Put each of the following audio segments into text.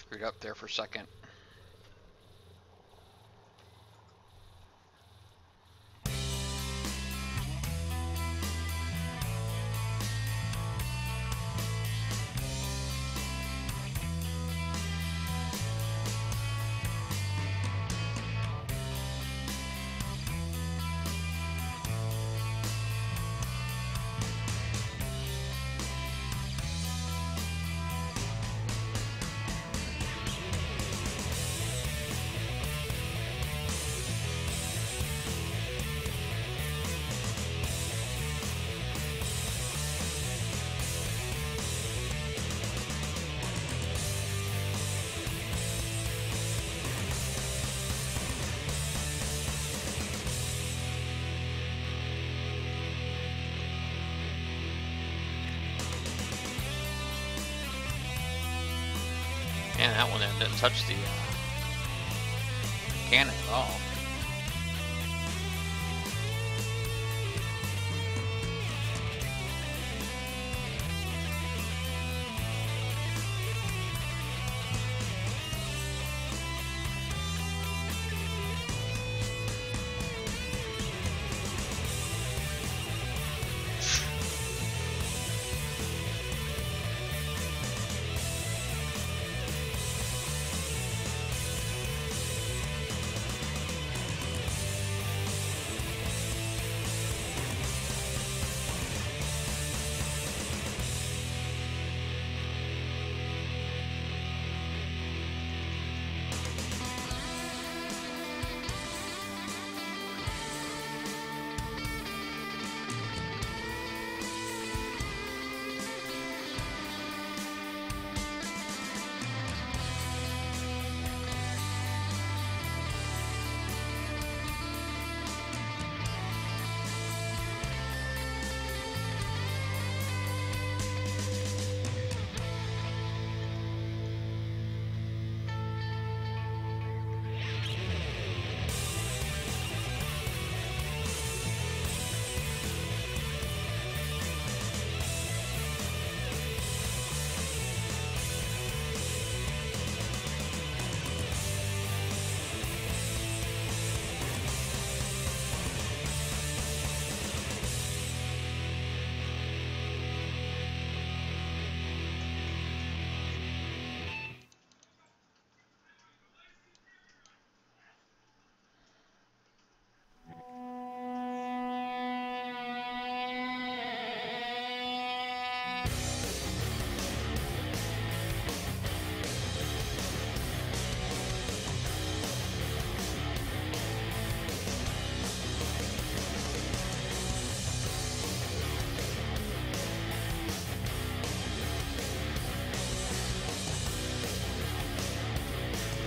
screwed up there for a second. Man, that one didn't touch the cannon at all.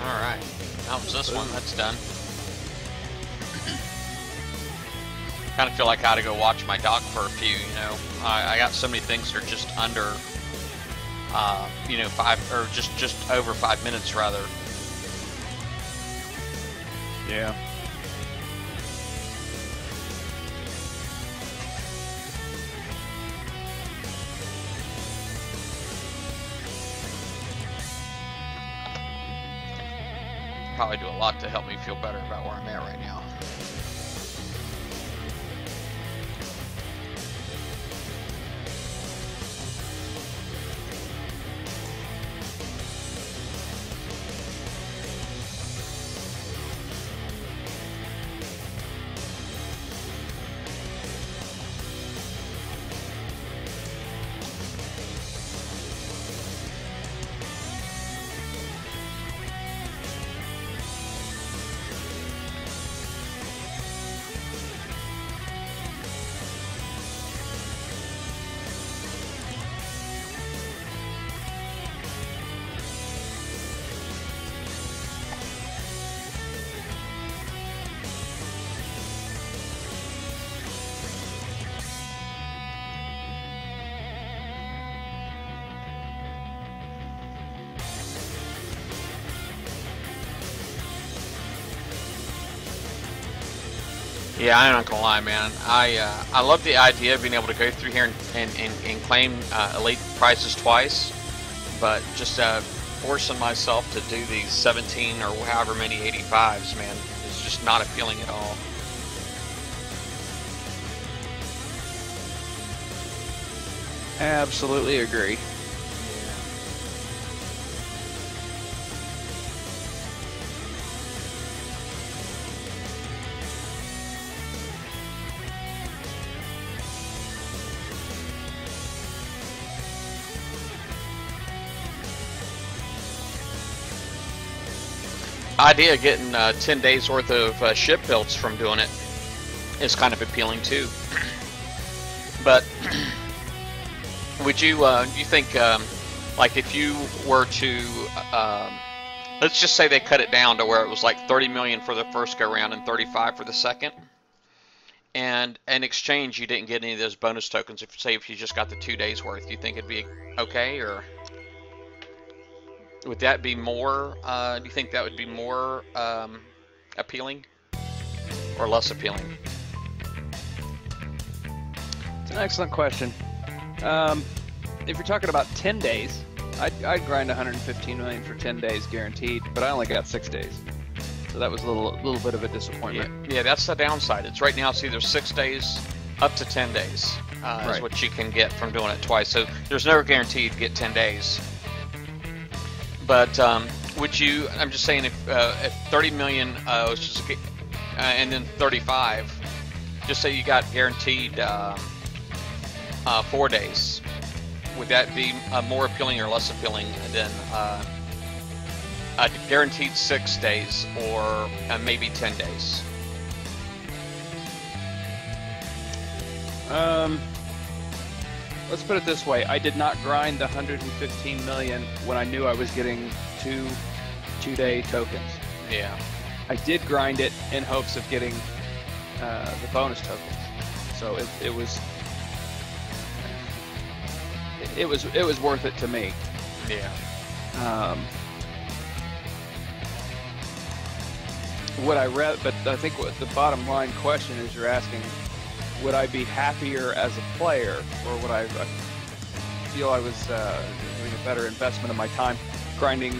Alright, that was this one. That's done. Kind of feel like I had to go watch my dog for a few, you know. I got so many things that are just under, you know, just over 5 minutes rather. Yeah. Probably do a lot to help me feel better about where I'm at right now. Yeah, I'm not gonna lie, man. I love the idea of being able to go through here and claim elite prices twice, but just forcing myself to do these 17 or however many 85s, man. It's just not appealing at all. Absolutely agree. Idea of getting 10 days worth of ship builds from doing it is kind of appealing too. But would you you think like if you were to let's just say they cut it down to where it was like 30 million for the first go round and 35 for the second, and in exchange you didn't get any of those bonus tokens, if you just got the 2 days worth, you think it'd be okay, or would that be more, do you think that would be more appealing or less appealing? It's an excellent question. If you're talking about 10 days, I'd grind 115 million for 10 days guaranteed, but I only got 6 days. So that was a little bit of a disappointment. Yeah, that's the downside. It's right now it's either 6 days up to 10 days is what you can get from doing it twice. So there's never guaranteed to get 10 days. But would you? I'm just saying, if 30 million was just, and then 35, just say you got guaranteed 4 days, would that be more appealing or less appealing than guaranteed 6 days or maybe 10 days? Let's put it this way. I did not grind the 115 million when I knew I was getting two-day tokens. Yeah. I did grind it in hopes of getting the bonus tokens. So it was worth it to me. Yeah. But I think what the bottom line question is, you're asking, would I be happier as a player, or would I feel I was doing a better investment of my time grinding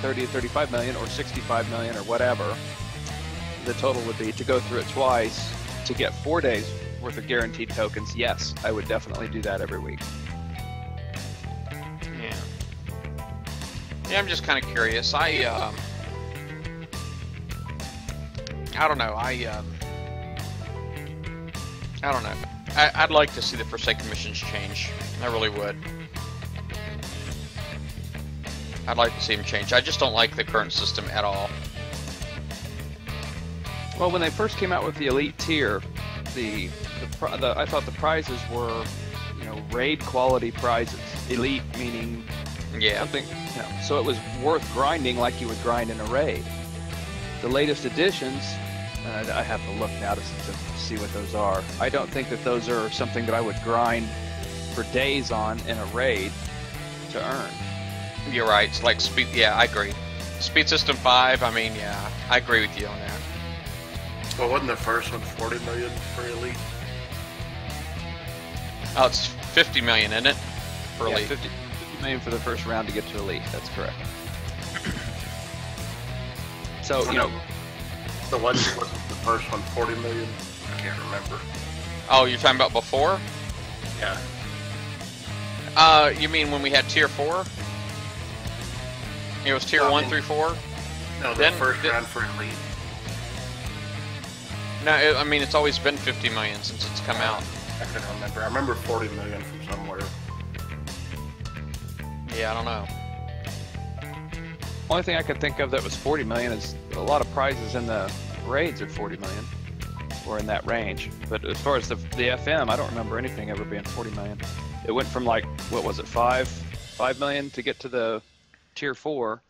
30 to 35 million or 65 million or whatever the total would be to go through it twice to get 4 days worth of guaranteed tokens? Yes, I would definitely do that every week. Yeah, I'm just kind of curious. I don't know. I don't know. I'd like to see the Forsaken missions change. I really would. I'd like to see them change. I just don't like the current system at all. Well, when they first came out with the Elite tier, I thought the prizes were, raid quality prizes. Elite meaning something, so it was worth grinding like you would grind in a raid. The latest additions, I have to look now to see what those are. I don't think that those are something that I would grind for days on in a raid to earn. You're right. It's like speed. Yeah, I agree. Speed System 5. I mean, yeah, I agree with you on that. Well, wasn't the first one 40 million for Elite? Oh, it's 50 million, isn't it? For Elite. 50 million for the first round to get to Elite. That's correct. So, the one wasn't the first one 40 million? I can't remember. Oh, you're talking about before? Yeah. You mean when we had Tier 4? It was Tier 1 through 4? No, the first round for Elite. No, I mean, it's always been 50 million since it's come out. I couldn't remember. I remember 40 million from somewhere. Yeah, I don't know. Only thing I could think of that was 40 million is a lot of prizes in the raids are 40 million, or in that range. But as far as the FM, I don't remember anything ever being 40 million. It went from like, what was it, 5 million to get to the Tier 4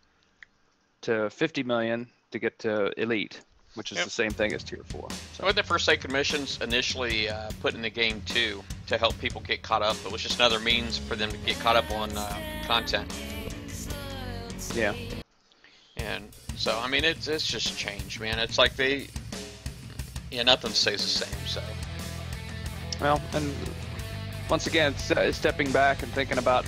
to 50 million to get to Elite, which is the same thing as Tier 4. So. With the Forsaken missions initially put in the game too to help people get caught up. It was just another means for them to get caught up on content. Yeah. And so, I mean, it's just changed, man. It's like nothing stays the same, so. Well, and once again, stepping back and thinking about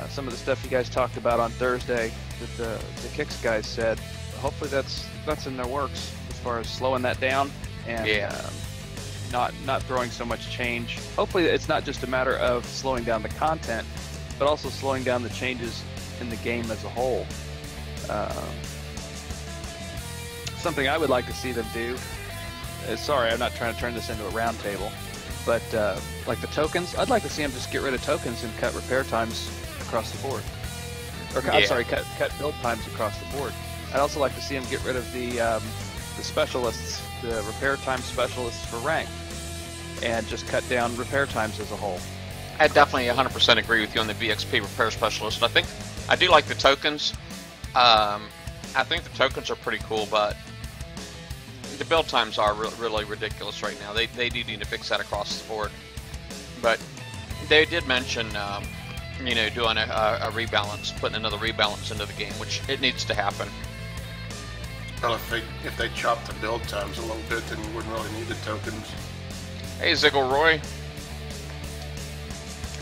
some of the stuff you guys talked about on Thursday that the Kicks guys said. Hopefully that's in their works as far as slowing that down and not throwing so much change. Hopefully it's not just a matter of slowing down the content, but also slowing down the changes in the game as a whole. Something I would like to see them do. Sorry, I'm not trying to turn this into a round table, but like the tokens, I'd like to see them just get rid of tokens and cut repair times across the board. Or I'm sorry, cut build times across the board. I'd also like to see them get rid of the specialists, the repair time specialists for rank, and just cut down repair times as a whole. I definitely 100% agree with you on the VXP repair specialist. I think I do like the tokens. I think the tokens are pretty cool, but the build times are really ridiculous right now. They do need to fix that across the board. But they did mention, you know, doing a rebalance, putting another rebalance into the game, which it needs to happen. Well, if they chop the build times a little bit, then you wouldn't really need the tokens. Hey, Ziggle-Roy.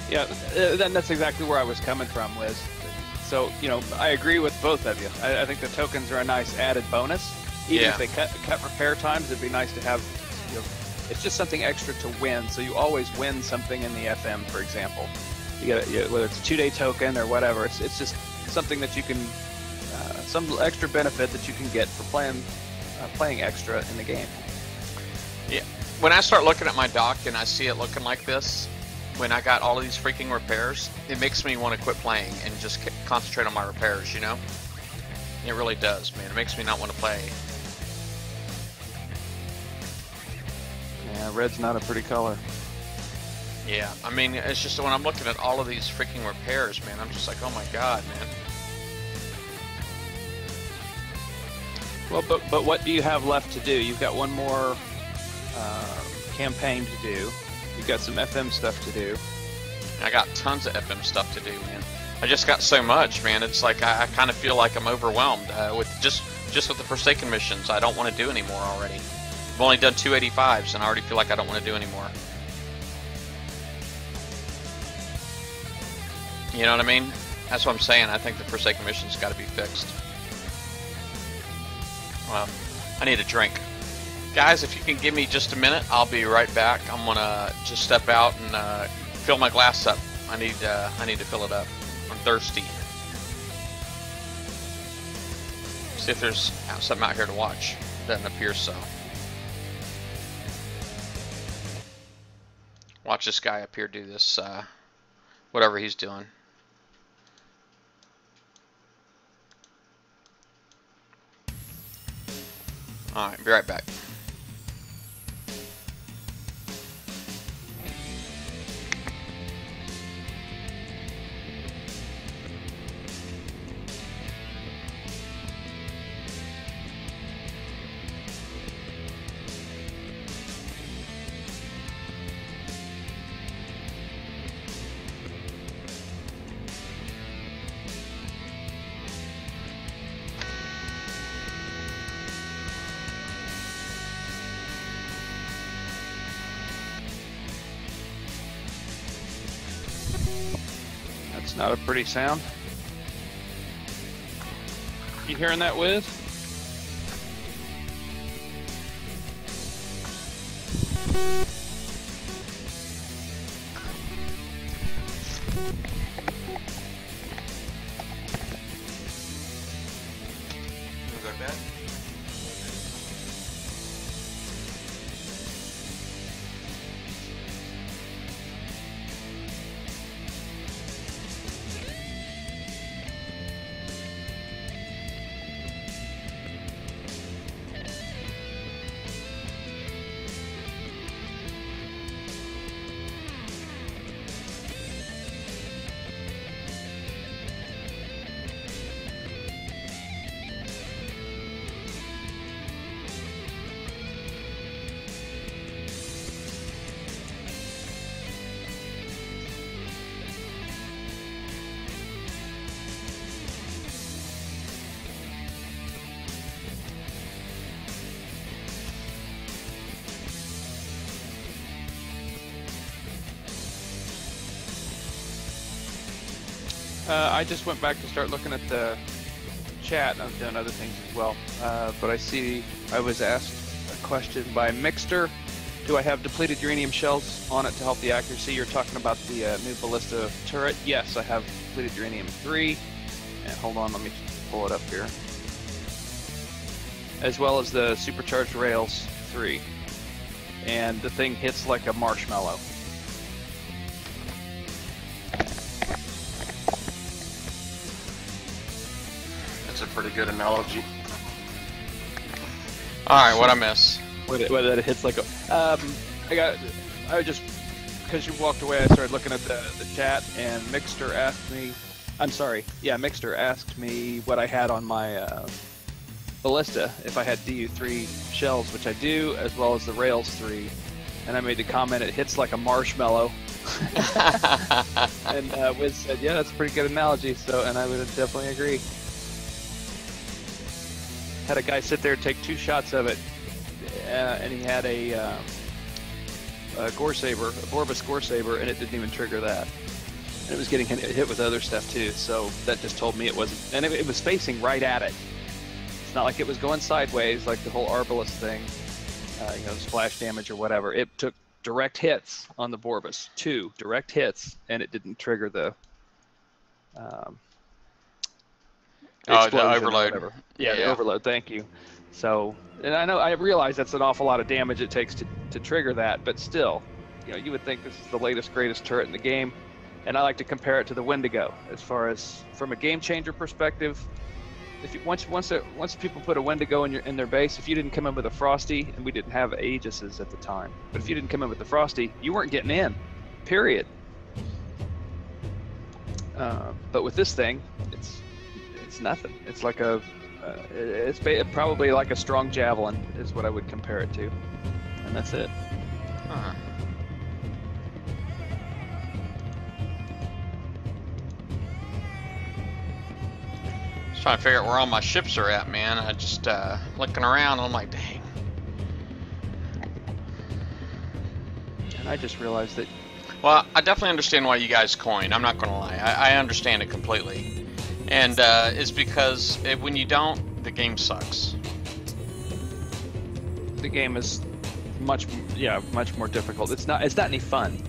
Yeah, that's exactly where I was coming from, Liz. So, you know, I agree with both of you. I think the tokens are a nice added bonus. Even if they cut repair times, it'd be nice to have, you know, it's just something extra to win. So you always win something in the FM, for example. You get whether it's a 2-day token or whatever. It's just something that you can, some extra benefit that you can get for playing extra in the game. Yeah. When I start looking at my dock and I see it looking like this, when I got all of these freaking repairs, it makes me want to quit playing and just concentrate on my repairs, you know? It really does, man. It makes me not want to play. Yeah, red's not a pretty color. Yeah, I mean, it's just when I'm looking at all of these freaking repairs, man, I'm just like, oh my god, man. Well, but what do you have left to do? You've got one more campaign to do. You've got some FM stuff to do. I got tons of FM stuff to do, man. I just got so much, man. It's like I kind of feel like I'm overwhelmed with just with the Forsaken missions. I don't want to do anymore already. I've only done 285s, and I already feel like I don't want to do anymore. You know what I mean? That's what I'm saying. I think the Forsaken mission's got to be fixed. I need a drink. Guys, if you can give me just a minute, I'll be right back. I'm gonna just step out and fill my glass up. I need to fill it up. I'm thirsty. See if there's something out here to watch. Doesn't appear so. Watch this guy up here do this, whatever he's doing. Alright, be right back. That's not a pretty sound. You hearing that, Wiz? Was that bad? I just went back to start looking at the chat. I'm doing other things as well. But I see I was asked a question by Mixter. Do I have depleted uranium shells on it to help the accuracy? You're talking about the new ballista turret. Yes, I have depleted uranium 3. And hold on, let me pull it up here. As well as the supercharged rails 3. And the thing hits like a marshmallow. That's a pretty good analogy. All right, what I miss? Whether it hits like a, I just, because you walked away, I started looking at the chat, and Mixter asked me, Mixter asked me what I had on my ballista, if I had DU3 shells, which I do, as well as the rails 3, and I made the comment, it hits like a marshmallow. And Wiz said, yeah, that's a pretty good analogy, so, and I would definitely agree. Had a guy sit there and take 2 shots of it, and he had a gore saber, a Borbus gore saber, and it didn't even trigger that. And it was getting hit with other stuff too, so that just told me it wasn't, and it was facing right at it. It's not like it was going sideways like the whole Arbalest thing, splash damage or whatever. It took direct hits on the Borbus, 2 direct hits, and it didn't trigger the the overload. Yeah, the overload. Thank you. So, and I realize that's an awful lot of damage it takes to trigger that, but still, you would think this is the latest, greatest turret in the game, and I like to compare it to the Wendigo as far as from a game changer perspective. If you, once people put a Wendigo in their base, if you didn't come in with a Frosty, and we didn't have Aegises at the time, but if you didn't come in with the Frosty, you weren't getting in. Period. But with this thing, it's nothing. It's like it's probably like a strong javelin is what I would compare it to, and that's it. Huh. Just trying to figure out where all my ships are at, man. I just looking around, I'm like, dang. And I just realized that. Well, I definitely understand why you guys coin. I'm not going to lie. I understand it completely. And it's because when you don't, the game sucks. The game is much more difficult. It's not any fun.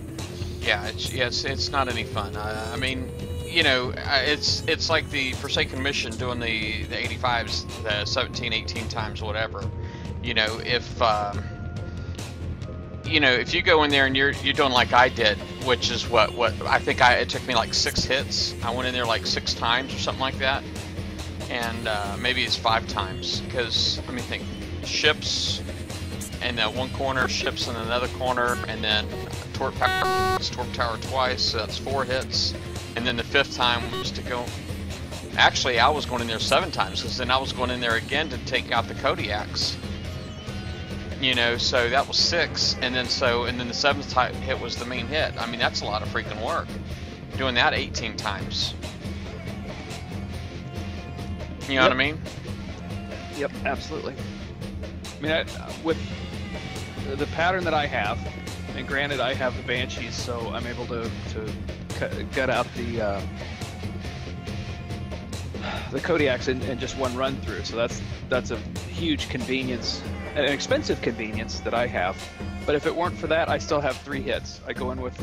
Yeah, it's not any fun. I mean, it's like the Forsaken mission doing the 85s, the 17, 18 times, whatever. If you go in there and you're doing like I did, which is what I think it took me like 6 hits. I went in there like 6 times or something like that, and maybe it's 5 times, because let me think, ships and one corner, ships in another corner, and then torp tower twice, so that's 4 hits, and then the 5th time was to go. Actually, I was going in there 7 times, because then I was going in there again to take out the Kodiaks. So that was 6, and then the 7th hit was the main hit. I mean, that's a lot of freaking work. Doing that 18 times. You know what I mean? Yep, absolutely. I mean, with the pattern that I have, and granted I have the Banshees, so I'm able to gut out the Kodiaks in just one run through. So that's a huge convenience. An expensive convenience that I have, but if it weren't for that, I still have 3 hits. I go in with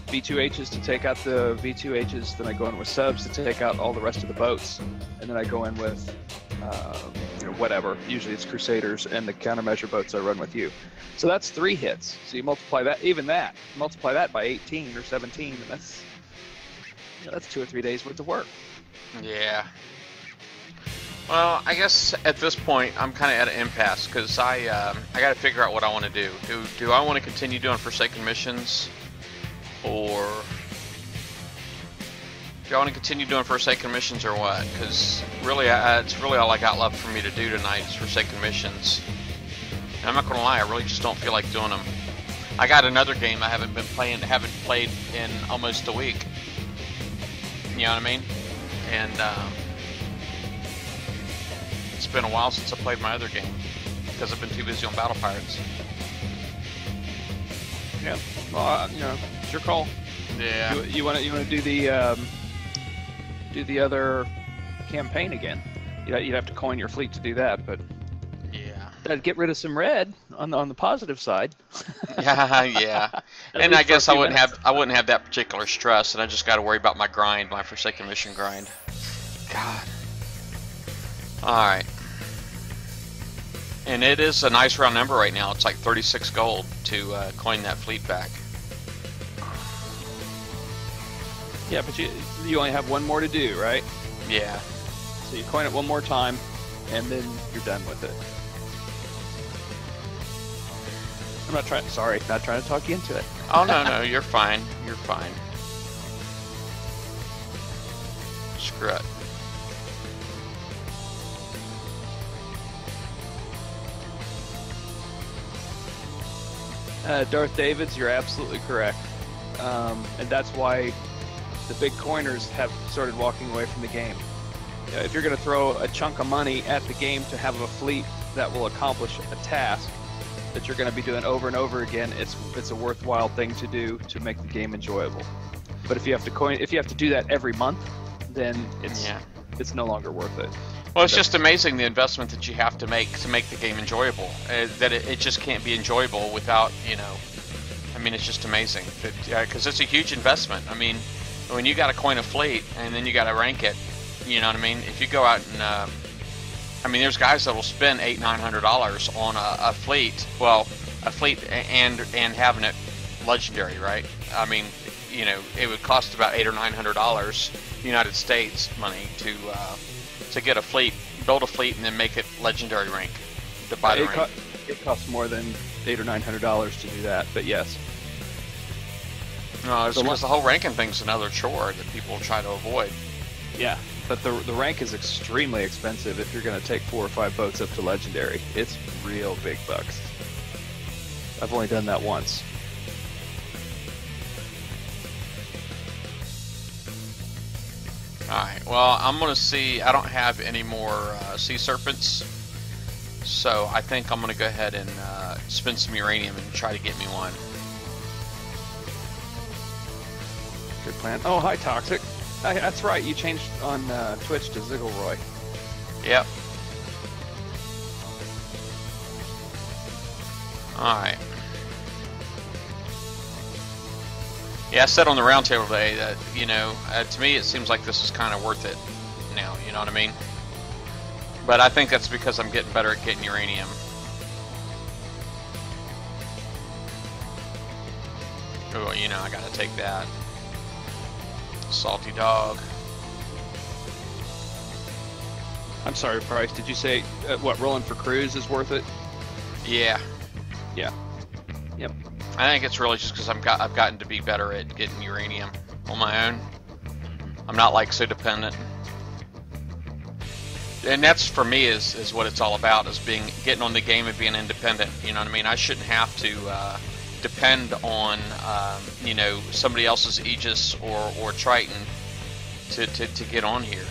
V2Hs to take out the V2Hs, then I go in with subs to take out all the rest of the boats, and then I go in with whatever. Usually it's Crusaders and the countermeasure boats I run with you. So that's 3 hits. So you multiply that by 18 or 17, and that's 2 or 3 days worth of work. Yeah. Well, I guess at this point I'm kind of at an impasse, because I got to figure out what I want to do. Do I want to continue doing Forsaken missions, or do I want to continue doing Forsaken missions, or what? Because really, it's really all I got left for me to do tonight is Forsaken missions. And I'm not gonna lie, I really just don't feel like doing them. I got another game I haven't played in almost a week. You know what I mean? And it's been a while since I played my other game, because I've been too busy on Battle Pirates. Yeah, well, it's your call. Yeah. You want to do the do the other campaign again. You'd have to coin your fleet to do that, but Yeah. that'd get rid of some red on the positive side. Yeah. And I guess I wouldn't have that particular stress, and I just got to worry about my grind, my Forsaken Mission grind. God. All right. And it is a nice round number right now. It's like 36 gold to coin that fleet back. Yeah, but you only have one more to do, right? Yeah. So you coin it one more time, and then you're done with it. I'm not trying to talk you into it. Oh, no, you're fine. You're fine. Screw it. Darth Davids, you're absolutely correct. And that's why the big coiners have started walking away from the game. If you're going to throw a chunk of money at the game to have a fleet that will accomplish a task that you're going to be doing over and over again, it's a worthwhile thing to do to make the game enjoyable. But if you have to do that every month, then it's no longer worth it. Well, it's just amazing the investment that you have to make the game enjoyable. That it just can't be enjoyable without, I mean, it's just amazing. Because it's a huge investment. I mean, when you got to coin a fleet and then you got to rank it, you know what I mean? If you go out and, I mean, there's guys that will spend $800-900 on a fleet. Well, a fleet and having it legendary, right? I mean, it would cost about $800 or $900 United States money to get a fleet, build a fleet, and then make it legendary rank. To buy the rank. It costs more than $800 or $900 to do that, but yes. No, it's because the whole ranking thing's another chore that people try to avoid. Yeah, but the rank is extremely expensive if you're going to take 4 or 5 boats up to legendary. It's real big bucks. I've only done that once. Alright, well, I'm going to see, I don't have any more sea serpents, so I think I'm going to go ahead and spend some uranium and try to get me one. Good plan. Oh, hi, Toxic. That's right, you changed on Twitch to Zigglroy. Yep. Alright. Yeah, I said on the roundtable today that, to me it seems like this is kind of worth it now, you know what I mean? But I think that's because I'm getting better at getting uranium. Oh, I gotta take that. Salty dog. I'm sorry, Price, did you say, rolling for cruise is worth it? Yeah. Yeah. Yep. I think it's really just because I've gotten to be better at getting uranium on my own. I'm not like so dependent, and that's for me is what it's all about, is getting on the game and being independent. You know what I mean? I shouldn't have to depend on somebody else's Aegis or Triton to get on here.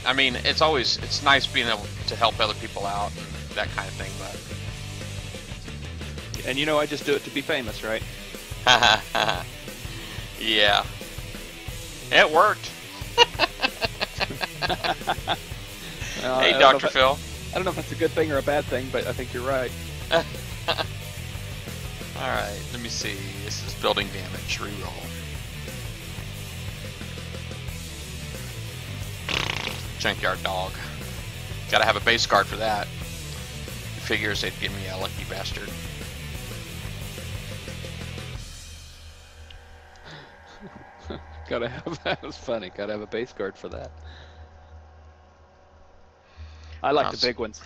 I mean, it's nice being able to help other people out and that kind of thing, but. And I just do it to be famous, right? Yeah. It worked. Hey, Dr. Phil. I don't know if that's a good thing or a bad thing, but I think you're right. Alright, let me see. This is building damage. Reroll. Junkyard dog. Gotta have a base card for that. Figures they'd give me a lucky bastard. Gotta have that. Was funny. Gotta have a base card for that. I like the big ones.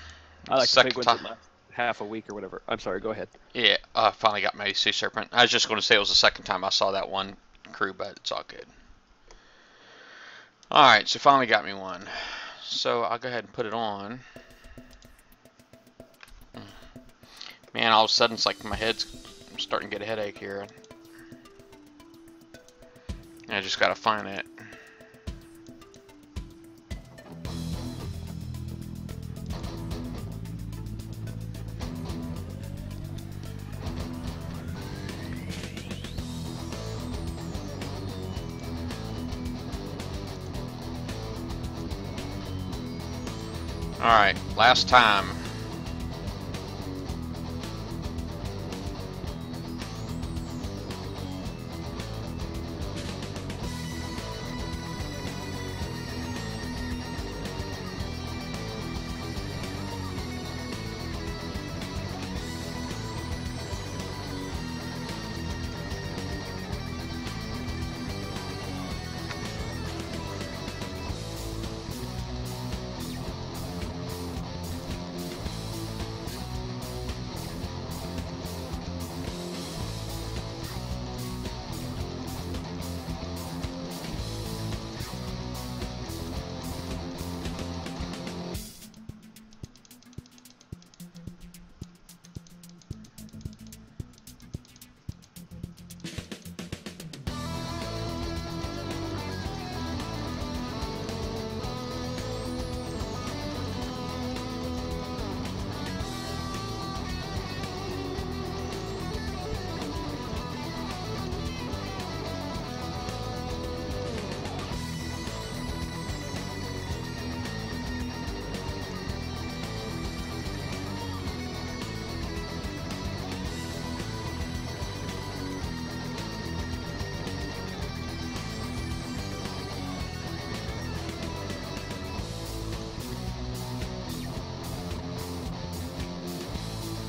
I like the big ones that last half a week or whatever. I'm sorry. Go ahead. Yeah, I finally got my Sea Serpent. I was just going to say it was the second time I saw that one crew, but it's all good. All right, so finally got me one. So I'll go ahead and put it on. Man, all of a sudden it's like my head's starting to get a headache here. I just gotta find it. right, last time.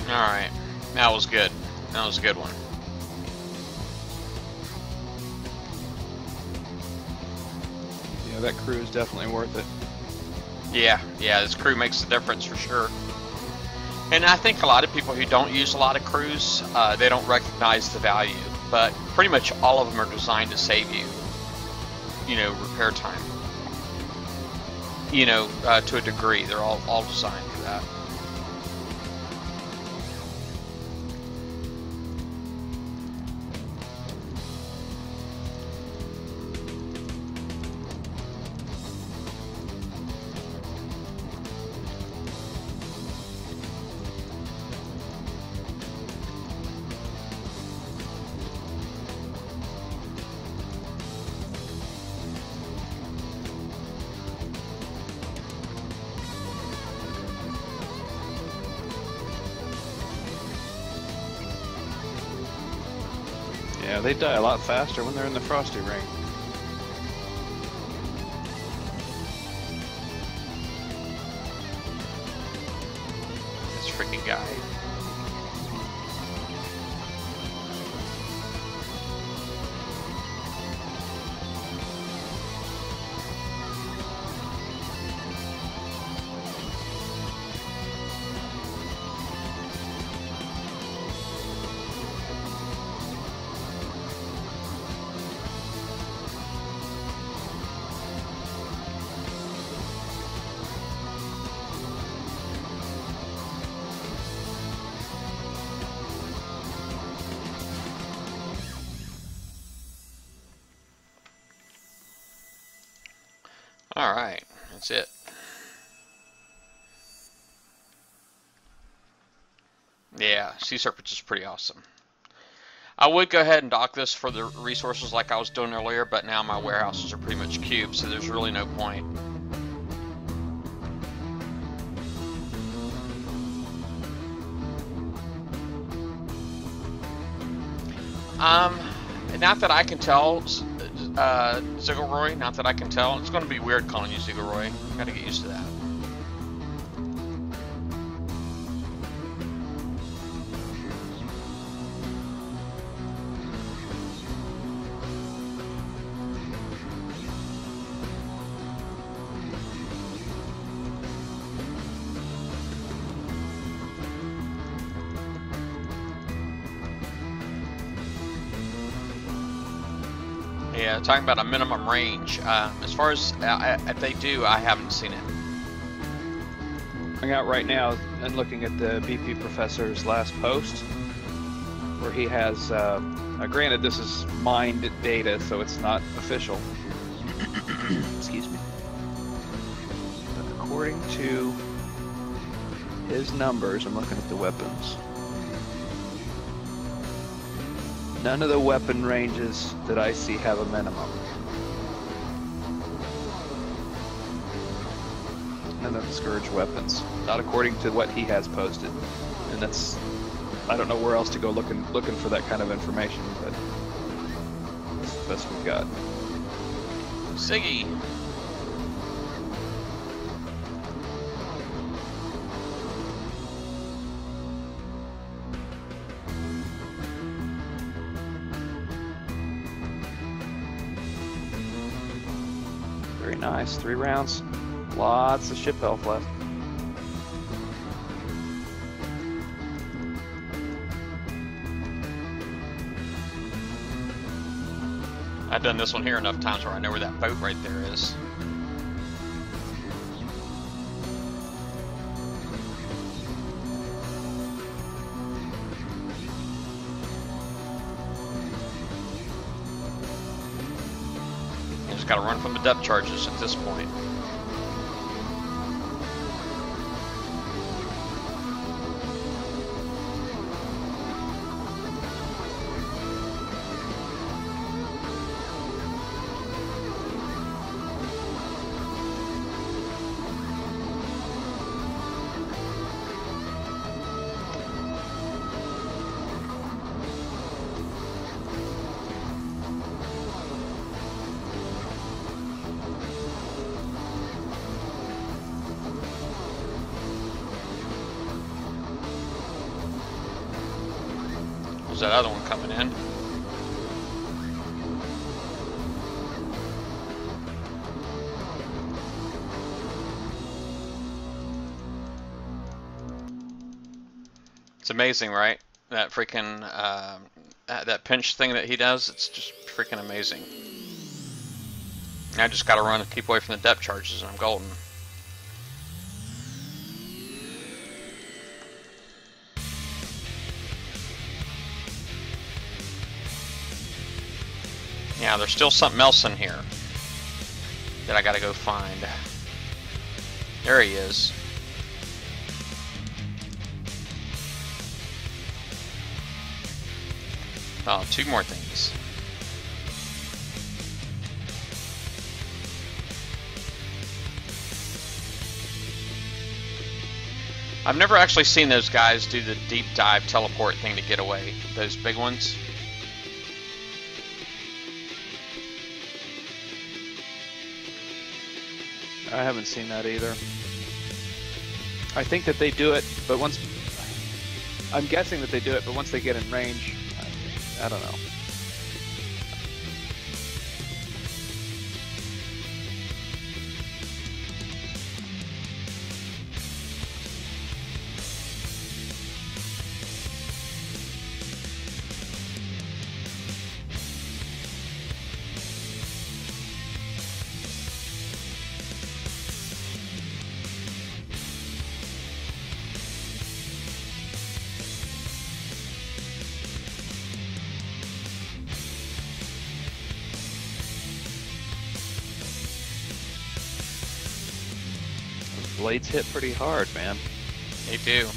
Alright, that was good. That was a good one. Yeah, that crew is definitely worth it. Yeah, this crew makes a difference for sure. And I think a lot of people who don't use a lot of crews, they don't recognize the value. But pretty much all of them are designed to save you, repair time. To a degree, they're all designed for that. Yeah, they die a lot faster when they're in the frosty ring. This freaking guy. Alright, that's it. Yeah, Sea Serpents is pretty awesome. I would go ahead and dock this for the resources like I was doing earlier, but now my warehouses are pretty much cubed, so there's really no point. Not that I can tell, Zigglroy, not that I can tell. It's going to be weird calling you Zigglroy. Got to get used to that. Yeah, talking about a minimum range. As far as if they do, I haven't seen it. I'm out right now and looking at the BP professor's last post, where he has, granted this is mined data, so it's not official. Excuse me. But according to his numbers, I'm looking at the weapons. None of the weapon ranges that I see have a minimum. none of the Scourge weapons, not according to what he has posted. And that's, I don't know where else to go looking for that kind of information, but that's the best we've got. Siggy. Very nice. 3 rounds. Lots of ship health left. I've done this one here enough times where I know where that boat right there is. You just gotta run from the depth charges at this point. There's that other one coming in. It's amazing, right? That freaking that pinch thing that he does, it's just freaking amazing. I just gotta run and keep away from the depth charges and I'm golden. Yeah, there's still something else in here that I gotta go find. There he is. Oh, 2 more things. I've never actually seen those guys do the deep dive teleport thing to get away. Those big ones. I haven't seen that either. I think that they do it, but once... I'm guessing that they do it, but once they get in range, I don't know. Blades hit pretty hard, man. They do.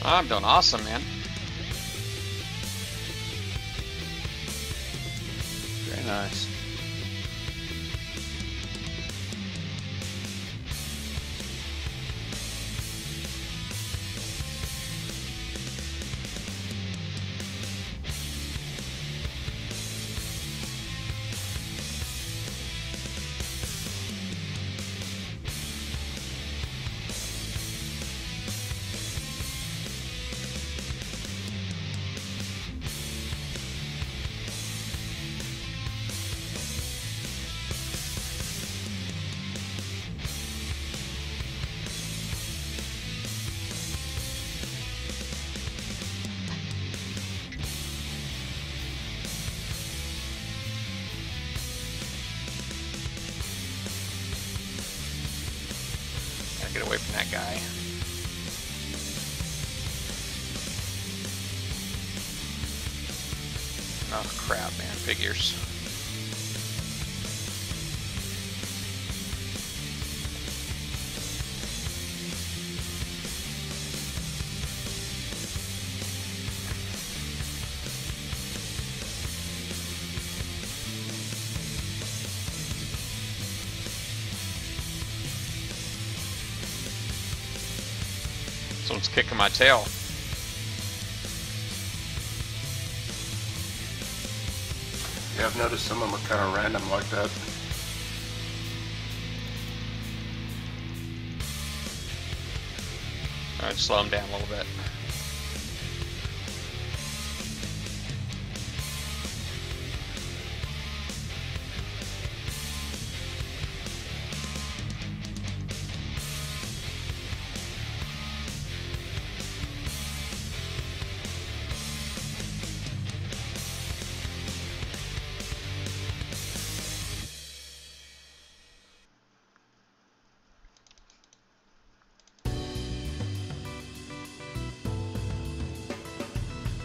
I'm doing awesome, man. Very nice. get away from that guy. Oh crap, man, figures. Someone's kicking my tail. Yeah, I've noticed some of them are kind of random like that. Alright, slow him down a little bit.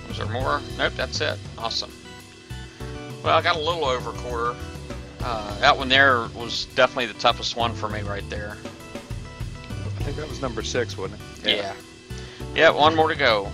Was there more? Nope, that's it. Awesome. Well, I got a little over a quarter. That one there was definitely the toughest one for me right there. I think that was number 6, wasn't it? Yeah. Yeah, one more to go.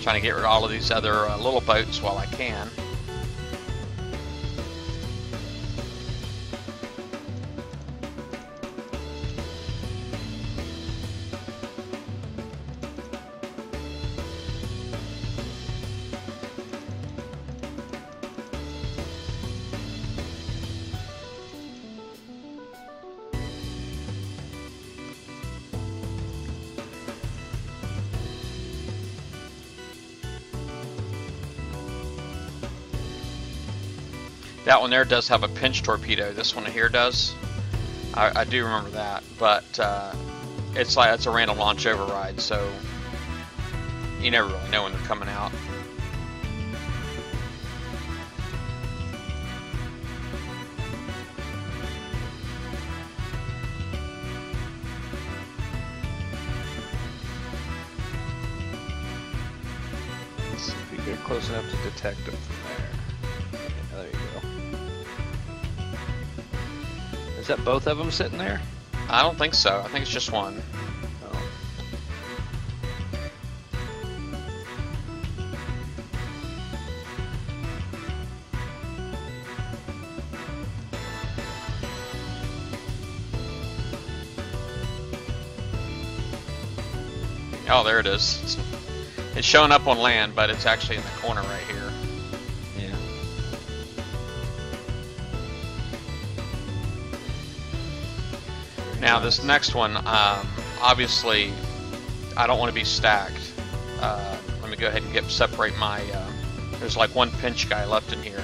Trying to get rid of all of these other little boats while I can. That one there does have a pinch torpedo. This one here does. I do remember that, but it's a random launch override, so you never really know when they're coming out. Let's see if we get close enough to detect them from there. There you go. Is that both of them sitting there? I don't think so. I think it's just one. Oh. Oh, there it is. It's showing up on land, but it's actually in the corner right here. Yeah. Now this next one, obviously, I don't want to be stacked. Let me go ahead and separate my. There's like one pinch guy left in here.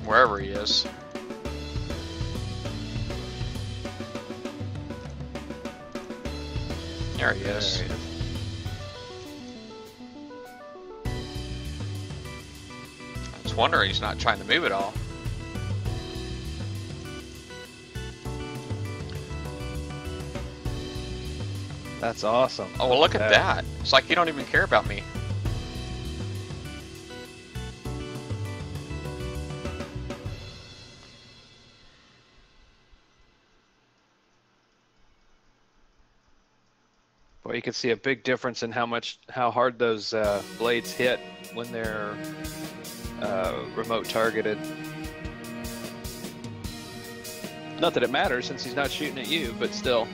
Wherever he is. There he is. There he is. I was wondering he's not trying to move at all. That's awesome. Oh, well, look at that. It's like you don't even care about me. Boy, you can see a big difference in how hard those blades hit when they're remote targeted. Not that it matters since he's not shooting at you, but still.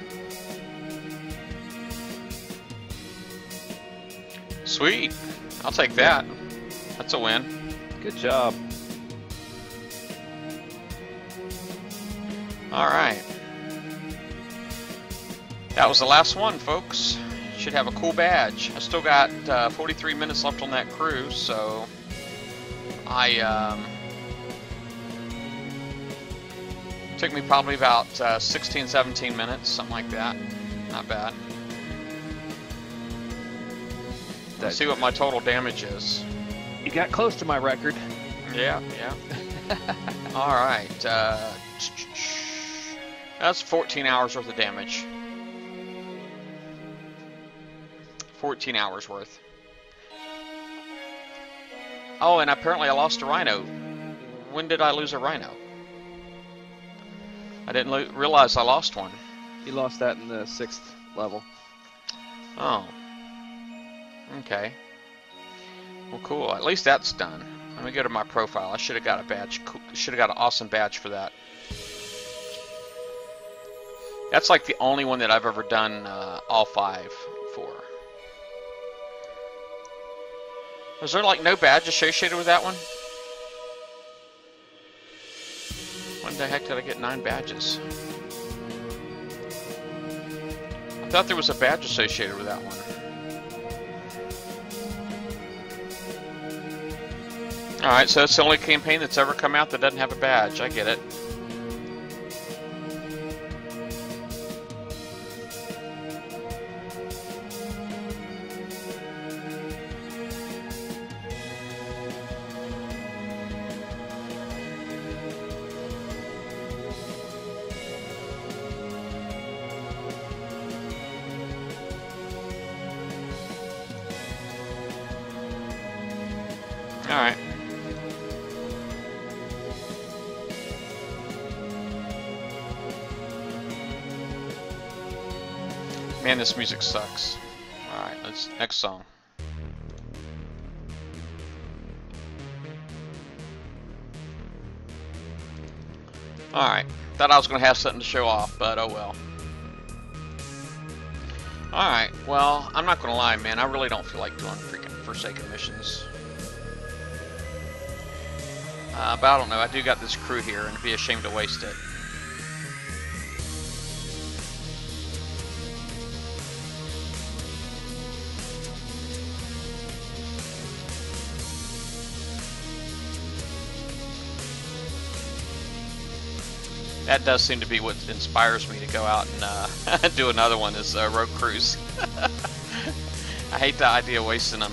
Sweet. I'll take that. That's a win. Good job. All right. That was the last one, folks. Should have a cool badge. I still got 43 minutes left on that cruise, so took me probably about 16, 17 minutes, something like that. Not bad. Let's see what my total damage is. You got close to my record. Yeah. All right. That's 14 hours worth of damage. 14 hours worth. Oh, and apparently I lost a rhino. When did I lose a rhino? I didn't realize I lost one. You lost that in the 6th level. Oh. Okay. Well, cool. At least that's done. Let me go to my profile. I should have got a badge. Should have got an awesome badge for that. That's like the only one that I've ever done all 5 for. Was there like no badge associated with that one? When the heck did I get 9 badges? I thought there was a badge associated with that one. Alright, so it's the only campaign that's ever come out that doesn't have a badge. I get it. Alright. Man, this music sucks. Alright, let's next song. Alright. Thought I was gonna have something to show off, but oh well. Alright, well, I'm not gonna lie, man, I really don't feel like doing freaking Forsaken missions. But I don't know, I do got this crew here, and it'd be a shame to waste it. That does seem to be what inspires me to go out and do another one, is road cruise. I hate the idea of wasting them.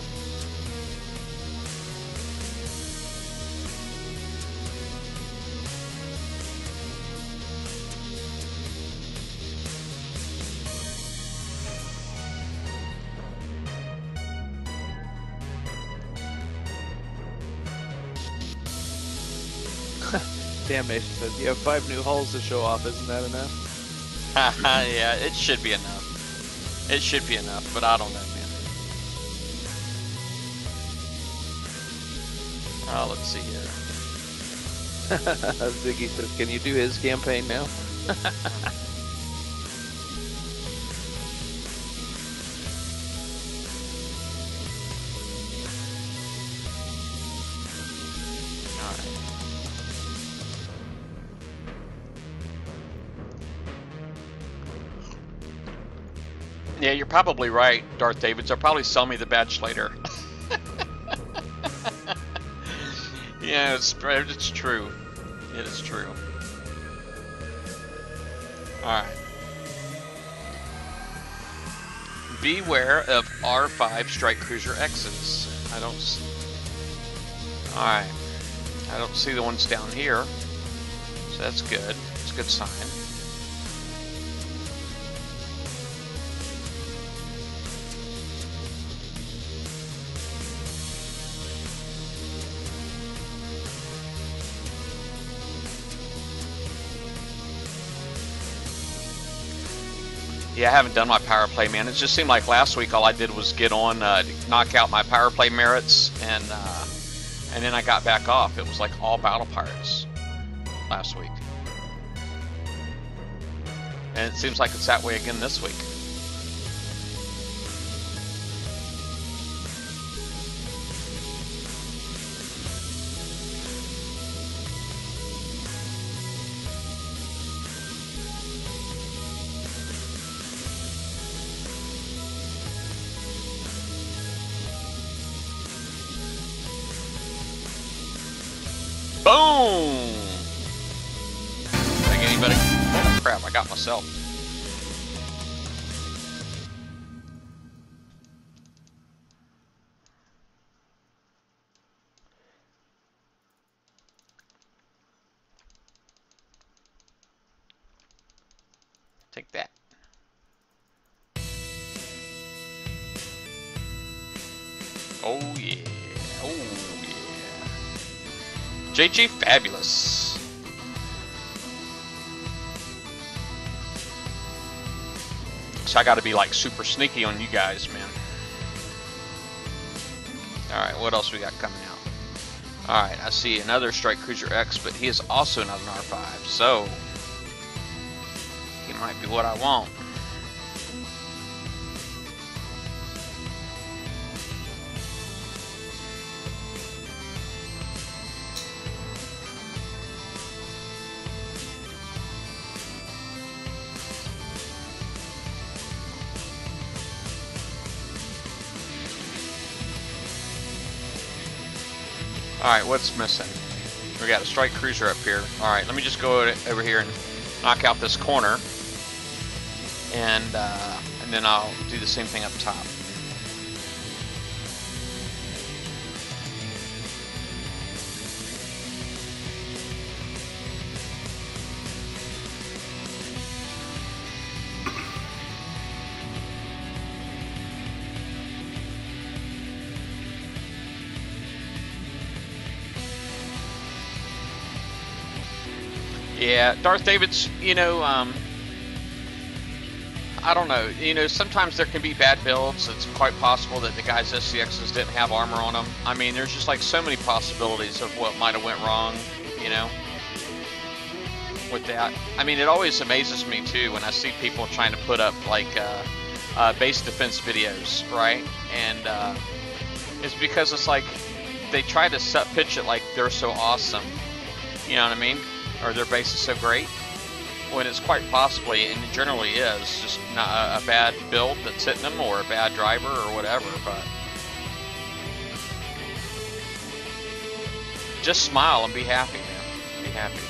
Damnation says you have 5 new hulls to show off. Isn't that enough? Yeah, it should be enough. It should be enough, but I don't know, man. Oh, let's see here. Ziggy says, can you do his campaign now? Yeah, you're probably right, Darth Davids. They'll probably sell me the badge later. Yeah, it's true. It is true. Alright. Beware of R5 Strike Cruiser X's. Alright. I don't see the ones down here. So that's good. It's a good sign. Yeah, I haven't done my power play, man. It just seemed like last week all I did was get on, knock out my power play merits, and then I got back off. It was like all battle pirates last week, and it seems like it's that way again this week. Boom! Think anybody? Oh crap! I got myself. Take that. Oh yeah. Oh yeah. JG Fabulous. So I got to be like super sneaky on you guys, man. All right, what else we got coming out? All right, I see another Strike Cruiser X, but he is also not an R5, so he might be what I want. Alright, what's missing? We got a Strike Cruiser up here. Alright, let me just go over here and knock out this corner. And then I'll do the same thing up top. Yeah, Darth David's, you know, I don't know. You know, sometimes there can be bad builds. It's quite possible that the guy's SCXs didn't have armor on them. I mean, there's just like so many possibilities of what might have went wrong, you know, with that. I mean, it always amazes me too when I see people trying to put up like base defense videos, right? And it's because it's like they try to set pitch it like they're so awesome, you know what I mean? Or their base is so great, when it's quite possibly, and it generally is, just not a bad build that's hitting them, or a bad driver, or whatever. But just smile and be happy, man. Be happy.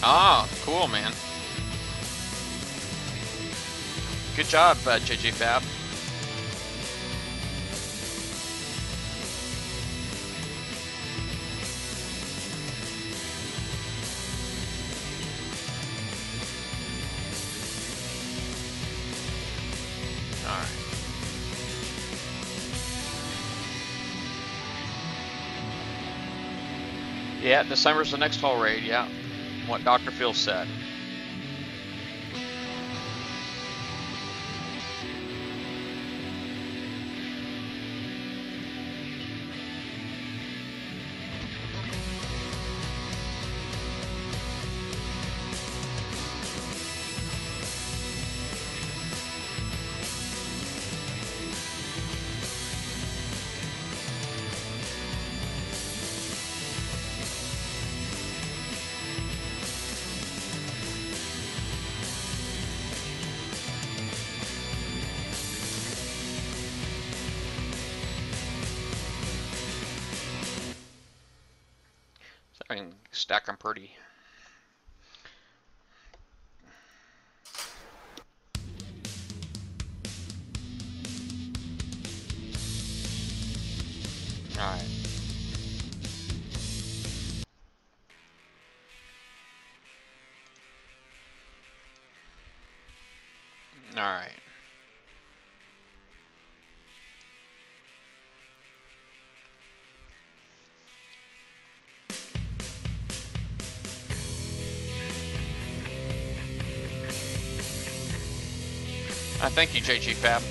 Ah, cool, man. Good job, JJ Fab. All right. Yeah, December's the next haul raid. Yeah, what Dr. Phil said. I can stack them pretty. All right. All right. Thank you, JG Fab.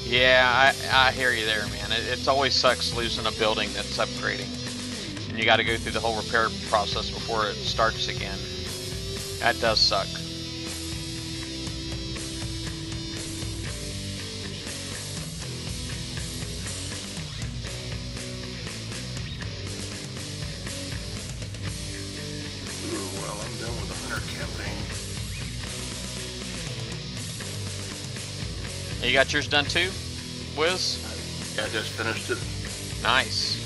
Yeah, I hear you there, man. It always sucks losing a building that's upgrading. And you got to go through the whole repair process before it starts again. That does suck. Ooh, well, I'm done with the hunter campaign. You got yours done too, Wiz? Yeah, I just finished it. Nice.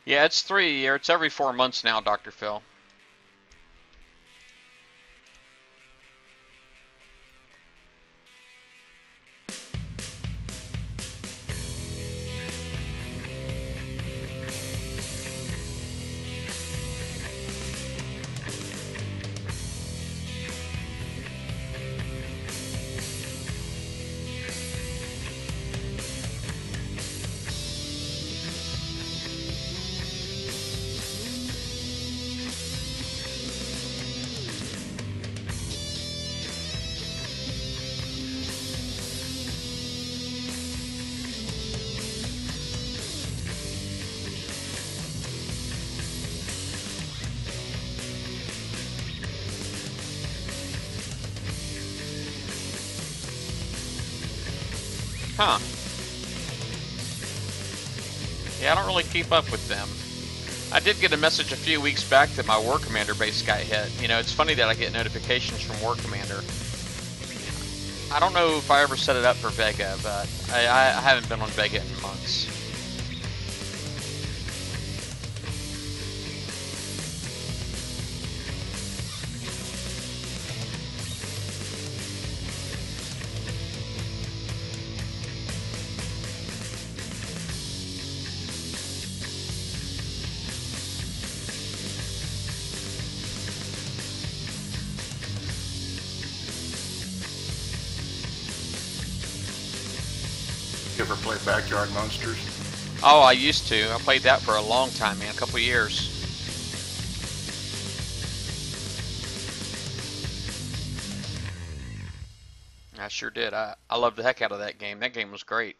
Yeah, it's 3 a year. It's every 4 months now, Dr. Phil. Huh. Yeah, I don't really keep up with them. I did get a message a few weeks back that my War Commander base got hit. You know, it's funny that I get notifications from War Commander. I don't know if I ever set it up for Vega, but I haven't been on Vega in months. You ever play Backyard Monsters? Oh, I used to. I played that for a long time, man, a couple years. I sure did. I loved the heck out of that game. That game was great.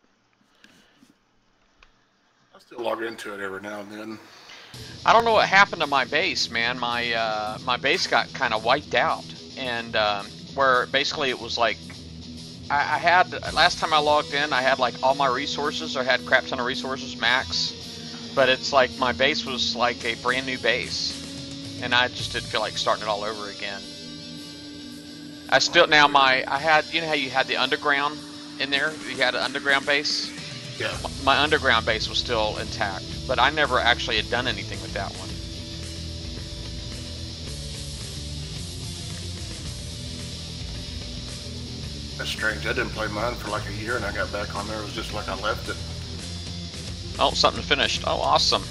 I still log into it every now and then. I don't know what happened to my base, man. My base got kind of wiped out, and where basically it was like I had last time I logged in, I had like all my resources. I had crap ton of resources max, but it's like my base was like a brand new base, and I just didn't feel like starting it all over again. I still now I had, you know how you had the underground in there? You had an underground base. Yeah. My underground base was still intact, but I never actually had done anything with that one. That's strange. I didn't play mine for like a year, and I got back on there. It was just like I left it. Oh, something finished. Oh, awesome.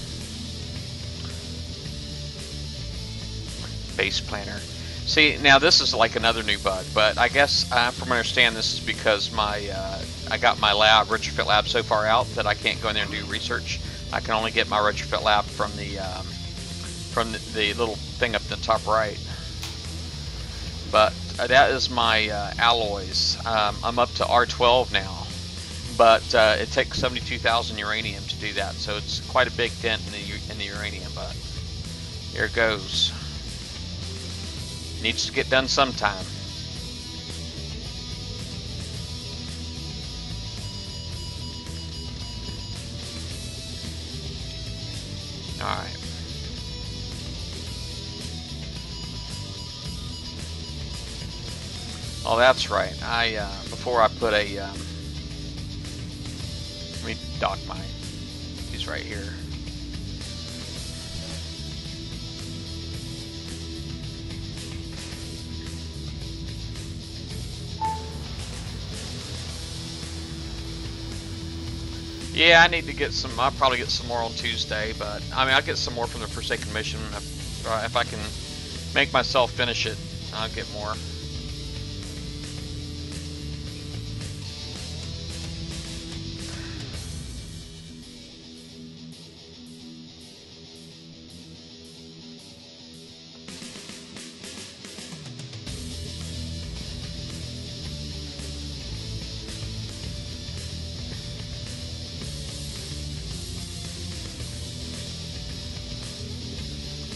Base planner. See, now this is like another new bug, but I guess from what I understand, this is because I got my lab, retrofit lab, so far out that I can't go in there and do research. I can only get my retrofit lab from the little thing up in the top right. But that is my alloys. I'm up to R12 now, but it takes 72,000 uranium to do that, so it's quite a big dent in the uranium. But here it goes. Needs to get done sometime. All right. Oh, that's right. Before I put a let me dock my. He's right here. Yeah, I need to get some. I'll probably get some more on Tuesday, but I mean, I'll get some more from the Forsaken Mission. If I can make myself finish it, I'll get more.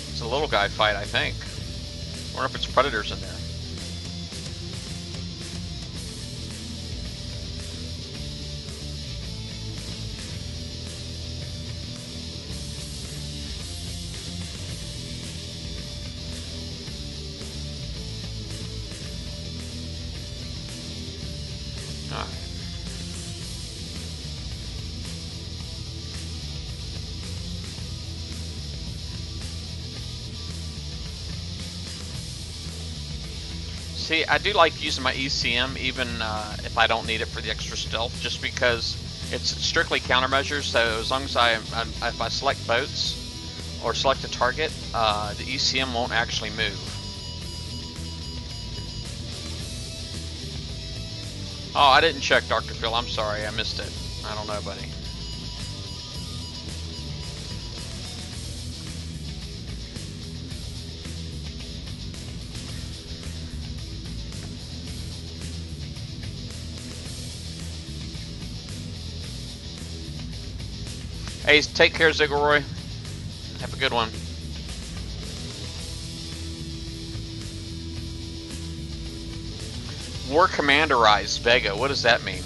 It's a little guy fight, I think. I wonder if it's predators in there. Alright. See, I do like using my ECM even if I don't need it for the extra stealth, just because it's strictly countermeasures. So as long as if I select boats or select a target, the ECM won't actually move. Oh, I didn't check, Dr. Phil. I'm sorry, I missed it. I don't know, buddy. Hey, take care, Zigglroy. Have a good one. War Commanderized Vega. What does that mean?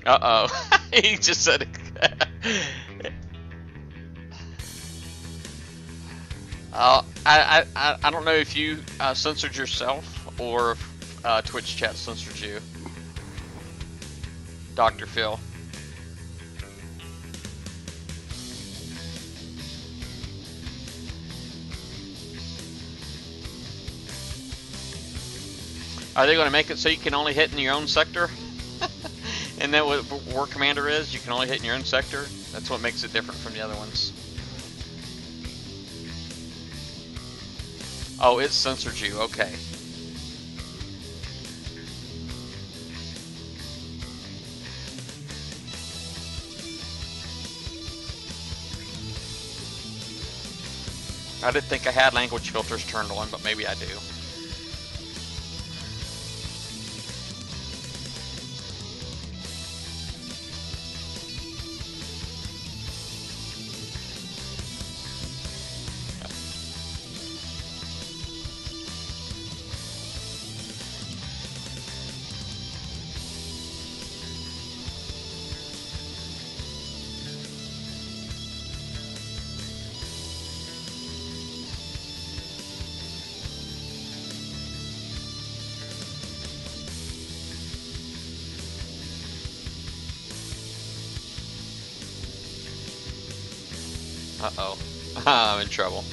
Uh-oh. He just said it. I don't know if you censored yourself or if Twitch chat censored you, Dr. Phil. Are they going to make it so you can only hit in your own sector? And that what War Commander is? You can only hit in your own sector? That's what makes it different from the other ones. Oh, it censored you. Okay. I didn't think I had language filters turned on, but maybe I do. Uh-oh. I'm in trouble.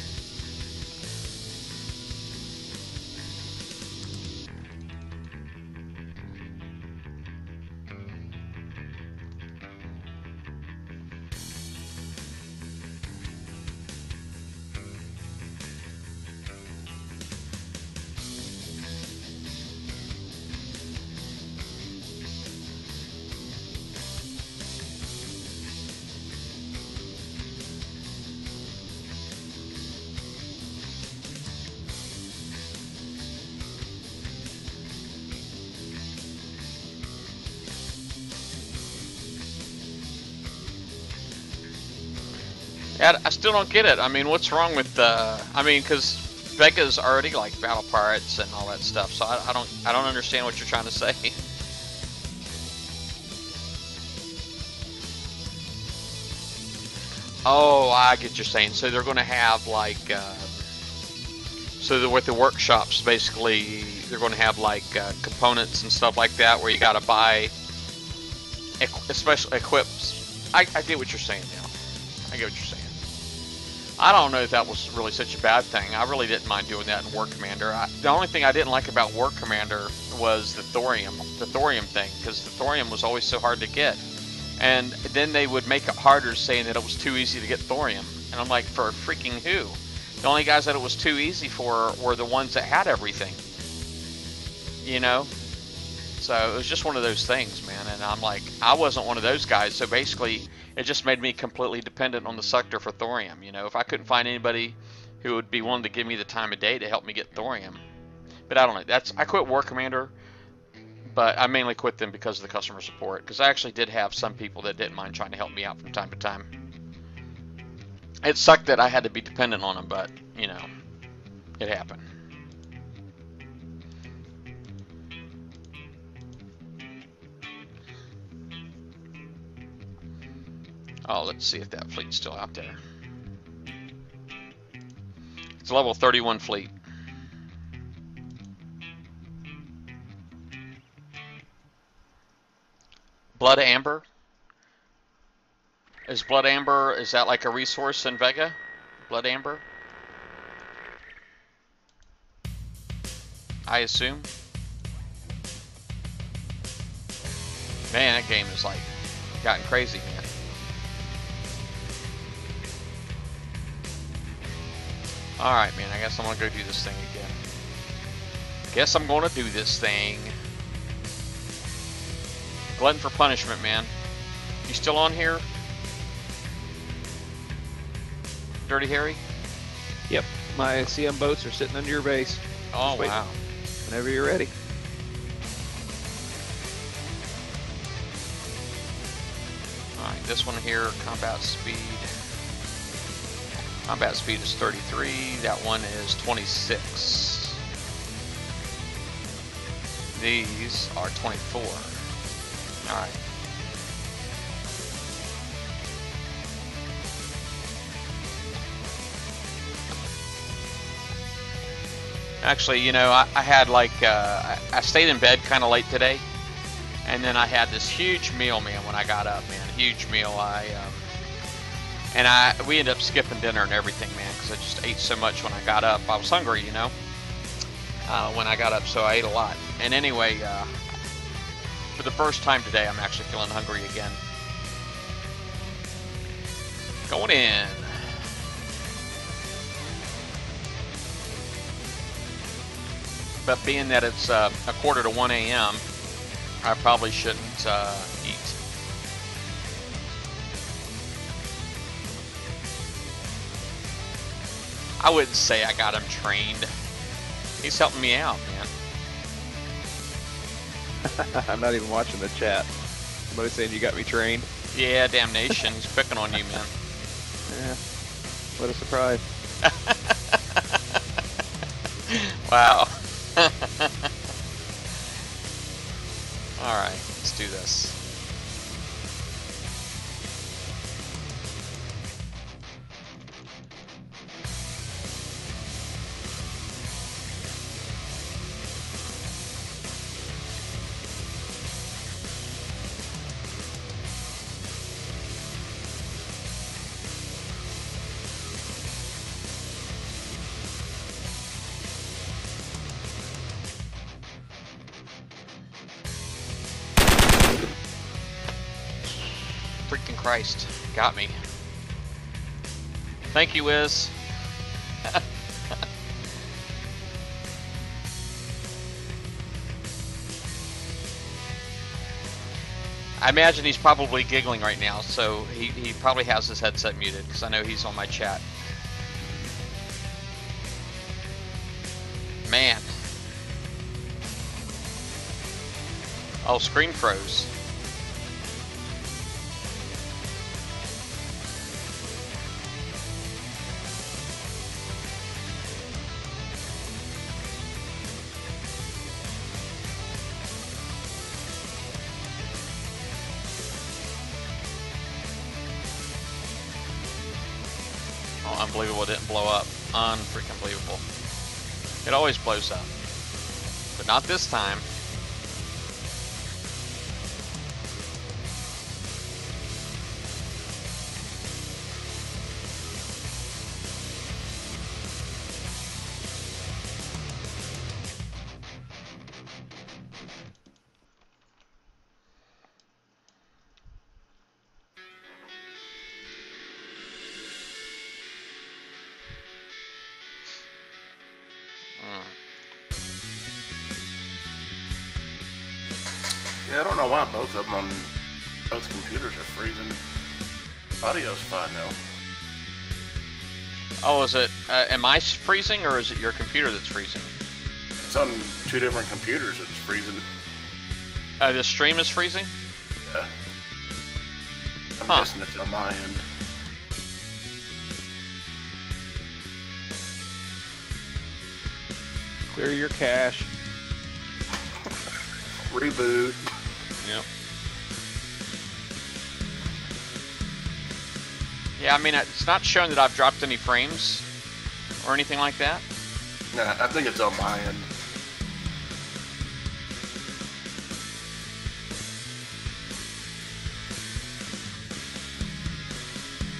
Yeah, I still don't get it. I mean, what's wrong with I mean, because Vega's already like battle pirates and all that stuff, so I don't understand what you're trying to say. Oh, I get what you're saying. So they're going to have like, so with the workshops, basically, they're going to have like components and stuff like that where you got to buy, especially equips. I get what you're saying now. I get what you're saying. I don't know if that was really such a bad thing. I really didn't mind doing that in War Commander. The only thing I didn't like about War Commander was the thorium thing, because the thorium was always so hard to get. And then they would make it harder, saying that it was too easy to get thorium. And I'm like, for freaking who? The only guys that it was too easy for were the ones that had everything. You know? So it was just one of those things, man. And I'm like, I wasn't one of those guys. So basically, it just made me completely dependent on the sector for thorium. You know, if I couldn't find anybody who would be willing to give me the time of day to help me get thorium. But I don't know. I quit War Commander. But I mainly quit them because of the customer support. Because I actually did have some people that didn't mind trying to help me out from time to time. It sucked that I had to be dependent on them, but, you know, it happened. Oh, let's see if that fleet's still out there. It's a level 31 fleet. Blood Amber? Is Blood Amber, is that like a resource in Vega? Blood Amber? I assume. Man, that game is like gotten crazy, man. Alright, man, I guess I'm gonna go do this thing again. Guess I'm gonna do this thing. Glutton for punishment, man. You still on here? Dirty Harry? Yep. My CM boats are sitting under your base. Oh, wow. Whenever you're ready. Alright, this one here, combat speed. Combat speed is 33. That one is 26. These are 24. Alright. Actually, you know, I had like, I stayed in bed kind of late today. And then I had this huge meal, man, when I got up, man. A huge meal. We ended up skipping dinner and everything, man, because I just ate so much when I got up. I was hungry, you know, when I got up, so I ate a lot. And anyway, for the first time today, I'm actually feeling hungry again. Going in. But being that it's a quarter to 1 a.m., I probably shouldn't eat. I wouldn't say I got him trained. He's helping me out, man. I'm not even watching the chat. Somebody saying you got me trained. Yeah, damnation. He's picking on you, man. Yeah. What a surprise. Wow. Alright, let's do this. Freaking Christ, got me. Thank you, Wiz. I imagine he's probably giggling right now, so he probably has his headset muted, because I know he's on my chat. Man. Oh, screen froze. unbelievable it didn't blow up. Unfreaking believable. It always blows up. But not this time. Yeah, I don't know why both of them on both computers are freezing. Audio's fine now. Oh, is it, am I freezing or is it your computer that's freezing? It's on two different computers it's freezing. The stream is freezing? Yeah. I'm guessing it's on my end. Clear your cache. Reboot. Yep. Yeah, I mean, it's not showing that I've dropped any frames or anything like that. Nah, I think it's on my end.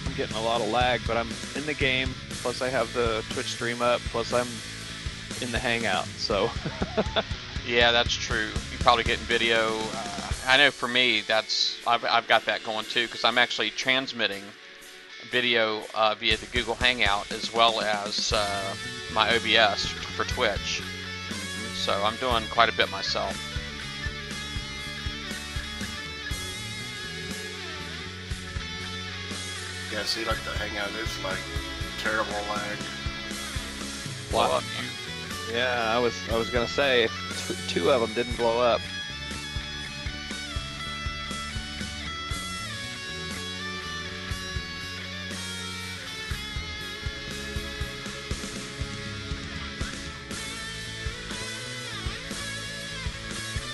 I'm getting a lot of lag, but I'm in the game, plus I have the Twitch stream up, plus I'm in the Hangout, so... Yeah, that's true. You're probably getting video. I know for me, I've got that going too, because I'm actually transmitting video via the Google Hangout as well as my OBS for Twitch. So I'm doing quite a bit myself. Yeah, see, like the Hangout is like terrible lag. Blow up. Yeah, I was gonna say, if two of them didn't blow up.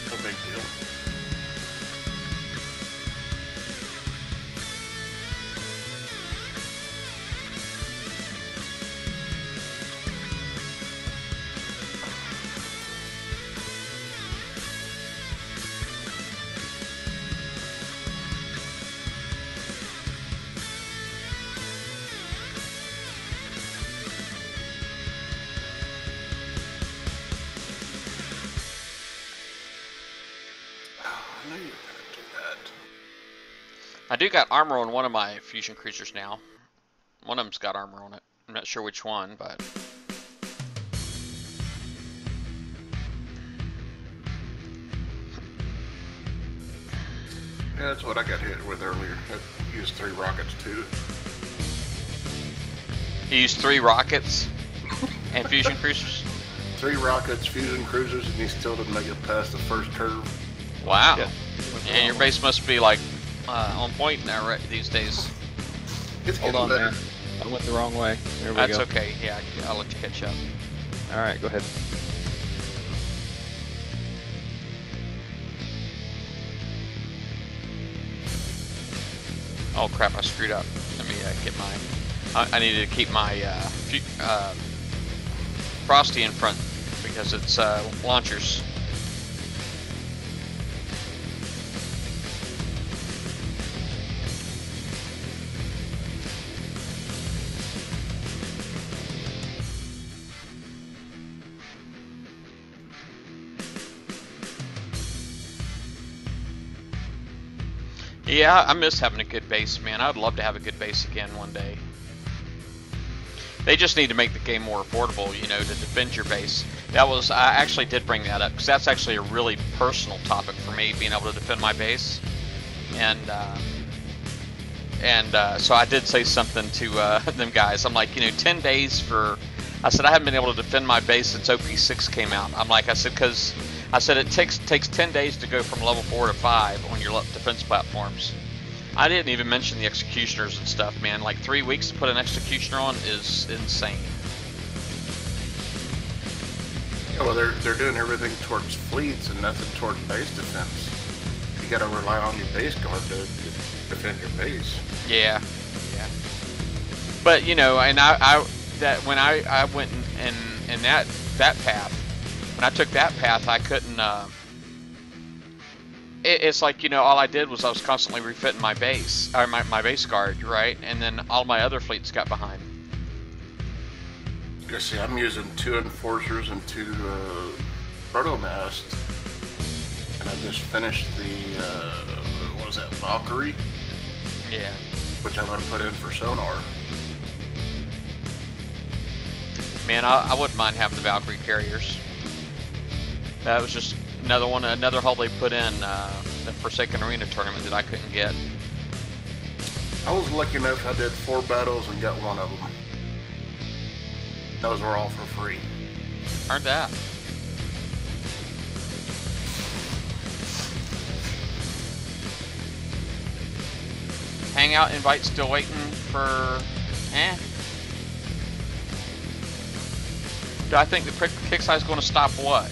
No big deal. I knew you were gonna do that. I do got armor on one of my fusion creatures now. One of them's got armor on it. I'm not sure which one, but... Yeah, that's what I got hit with earlier. I used 3 rockets too. He used 3 rockets and fusion cruisers. 3 rockets, fusion cruisers, and he still didn't make it past the first curve. Wow. Yeah. Yeah, your base must be like on point now, right, these days. It's Hold getting on better. there. I went the wrong way. There we That's go. okay. Yeah, I'll let you catch up. Alright, go ahead. Oh crap, I screwed up. Let me get my... I needed to keep my Frosty in front because it's launchers. Yeah, I miss having a good base, man. I would love to have a good base again one day. They just need to make the game more affordable, you know, to defend your base. I actually did bring that up, because that's actually a really personal topic for me, being able to defend my base. And so I did say something to them guys. I'm like, you know, 10 days for... I said, I haven't been able to defend my base since OP6 came out. I'm like, I said, because... I said it takes 10 days to go from level 4 to 5 on your defense platforms. I didn't even mention the executioners and stuff, man. Like 3 weeks to put an executioner on is insane. Yeah, well, they're doing everything towards fleets and nothing towards base defense. You gotta rely on your base guard to defend your base. Yeah, yeah. But you know, and that when I went in that path, when I took that path, I couldn't. It's like, you know, all I did was I was constantly refitting my base, or my base guard, right? And then all my other fleets got behind. You see, I'm using 2 enforcers and 2 proto-mast, and I just finished the what was that, Valkyrie? Yeah. Which I'm gonna put in for sonar. Man, I wouldn't mind having the Valkyrie carriers. That was just another hull they put in the Forsaken Arena tournament that I couldn't get. I was lucky enough I did 4 battles and got 1 of them. Those were all for free. Earned that. Hangout invite still waiting for... Do I think the kick size is going to stop what?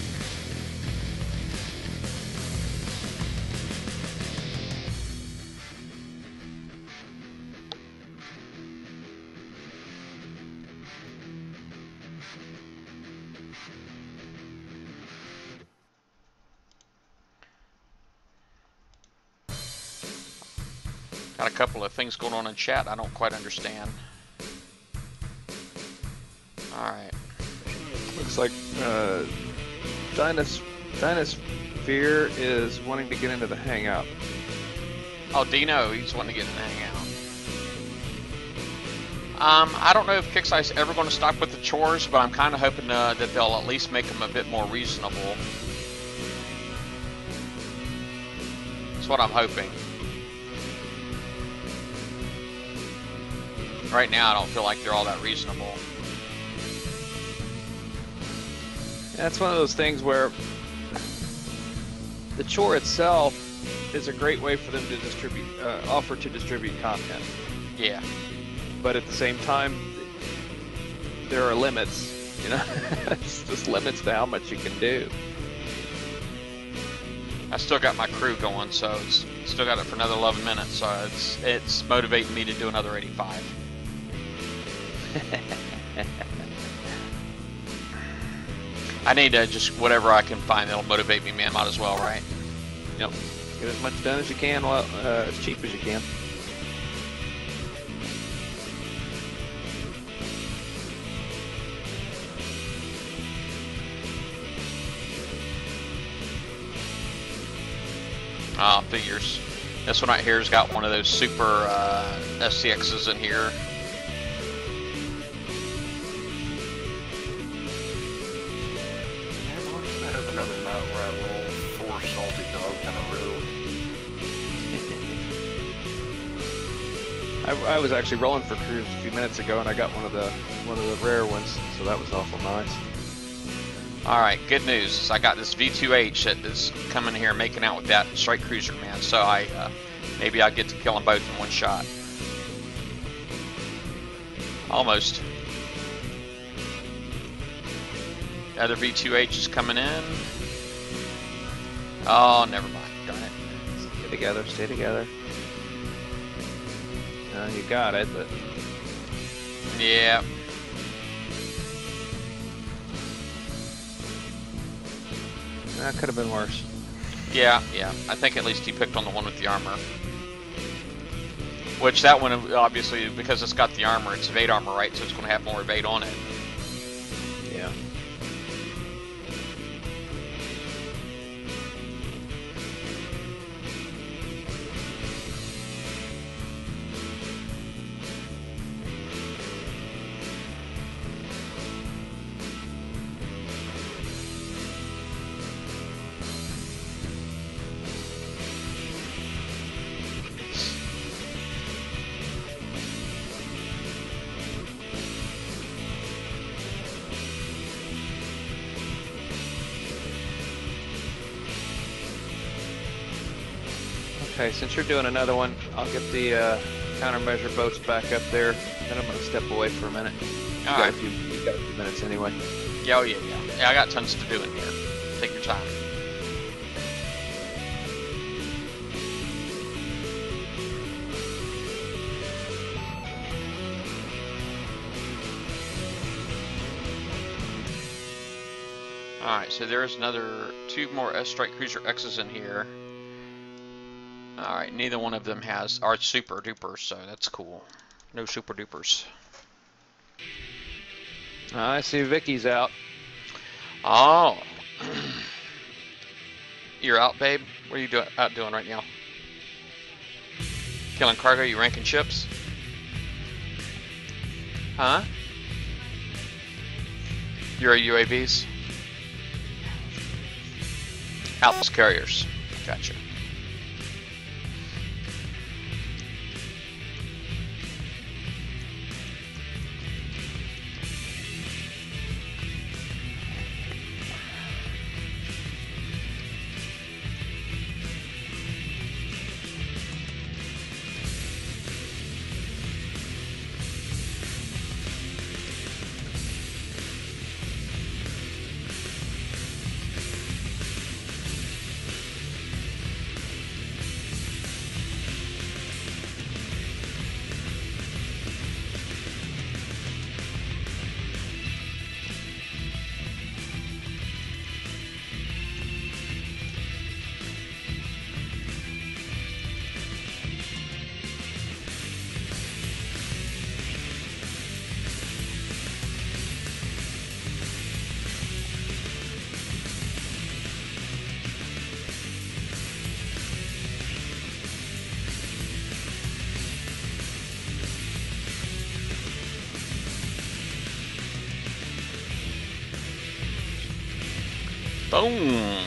Got a couple of things going on in chat I don't quite understand. Alright. Looks like Dinosphere is wanting to get into the hangout. Oh, Dino, he's wanting to get in the hangout. I don't know if Kicksai's ever going to stop with the chores, but I'm kind of hoping that they'll at least make them a bit more reasonable. That's what I'm hoping. Right now, I don't feel like they're all that reasonable. Yeah, it's one of those things where the chore itself is a great way for them to distribute, offer to distribute content. Yeah. But at the same time, there are limits. You know, it's just limits to how much you can do. I still got my crew going, so it's still got it for another 11 minutes. So it's motivating me to do another 85. I need to just whatever I can find that'll motivate me, man. Might as well, right? Yep. Get as much done as you can, while as cheap as you can. Figures. This one right here's got one of those super SCXs in here. I was actually rolling for crews a few minutes ago, and I got one of the rare ones, so that was awful nice. All right, good news. I got this V2H that is coming here, making out with that strike cruiser, man. So maybe I get to kill them both in one shot. Almost. The other V2H is coming in. Oh, never mind. Darn it. Stay together. Stay together. You got it, but yeah. That could have been worse. Yeah. I think at least he picked on the one with the armor. Which that one, obviously, because it's got the armor, it's evade armor, right? So it's going to have more evade on it. Yeah. Okay, since you're doing another one, I'll get the countermeasure boats back up there. Then I'm going to step away for a minute. You've got a few minutes anyway. Yeah, yeah. I got tons to do in here. Take your time. Alright, so there's another 2 more S-Strike Cruiser X's in here. Alright, neither one of them are super dupers, so that's cool. No super dupers. I see Vicky's out. Oh. You're out, babe? What are you out doing right now? Killing cargo? You ranking ships? Huh? You're UAVs? Atlas carriers. Gotcha. Boom.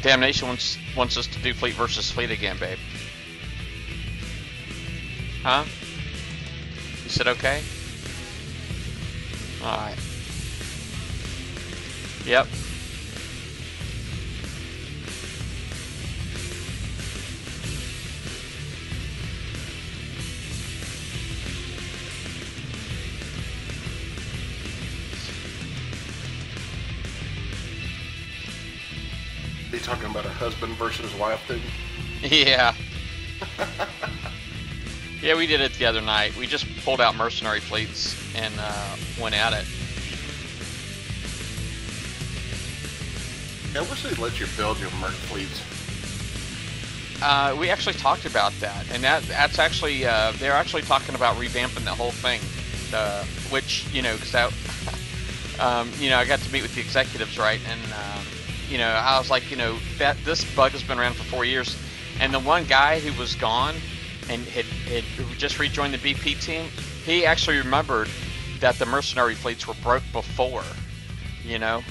Damnation wants us to do fleet versus fleet again, babe. Huh? You said okay? Alright. Yep. You talking about a husband versus wife thing? Yeah. Yeah, we did it the other night. We just pulled out mercenary fleets and went at it. I wish they'd let you build your merc fleets. We actually talked about that, and that's actually they're actually talking about revamping the whole thing, which, you know, because that you know, I got to meet with the executives, right, and you know, I was like, you know, that this bug has been around for 4 years, and the one guy who was gone and had just rejoined the BP team, he actually remembered that the mercenary fleets were broke before, you know.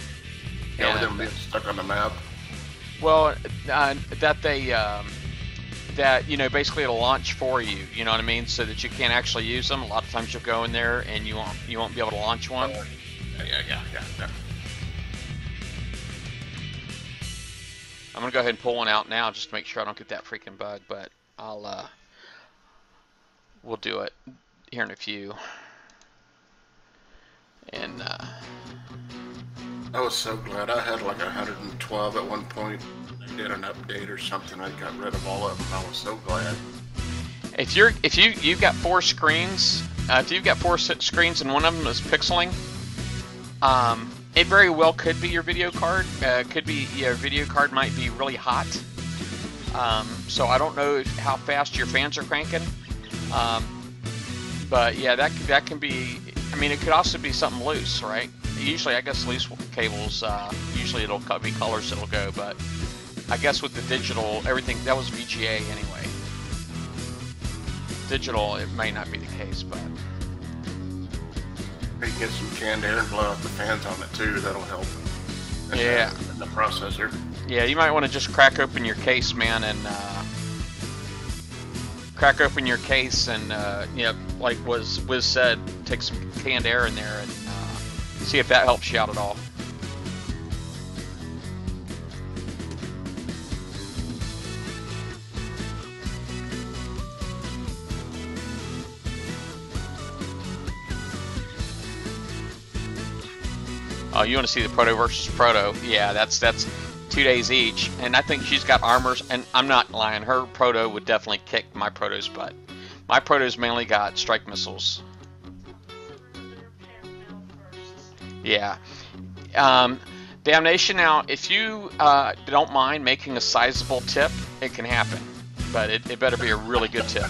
Yeah, with them being stuck on the map. Well, that they that, you know, basically it'll launch for you, you know what I mean, so that you can't actually use them. A lot of times you'll go in there and you won't be able to launch one. Yeah. I'm gonna go ahead and pull one out now just to make sure I don't get that freaking bug, but we'll do it here in a few. And I was so glad. I had like 112 at one point. I did an update or something. I got rid of all of them. I was so glad. if you've got 4 screens, if you've got 4 screens and one of them is pixeling, it very well could be your video card. Could be your video card might be really hot. So I don't know how fast your fans are cranking. But yeah, that can be. I mean, it could also be something loose, right? Usually, I guess loose cables. Usually, it'll be colors that'll go. But I guess with the digital, everything that was VGA anyway. Digital, it may not be the case, but You can get some canned air and blow out the fans on it too. That'll help. Yeah. In the processor. Yeah, you might want to just crack open your case, man, and you know, like Wiz said, take some canned air in there and see if that helps you out at all. Oh, you want to see the Proto versus Proto? Yeah, that's 2 days each, and I think she's got armors, and I'm not lying, her Proto would definitely kick my Proto's butt. My Proto's mainly got strike missiles. Yeah. Damnation, now, if you don't mind making a sizable tip, it can happen, but it better be a really good tip.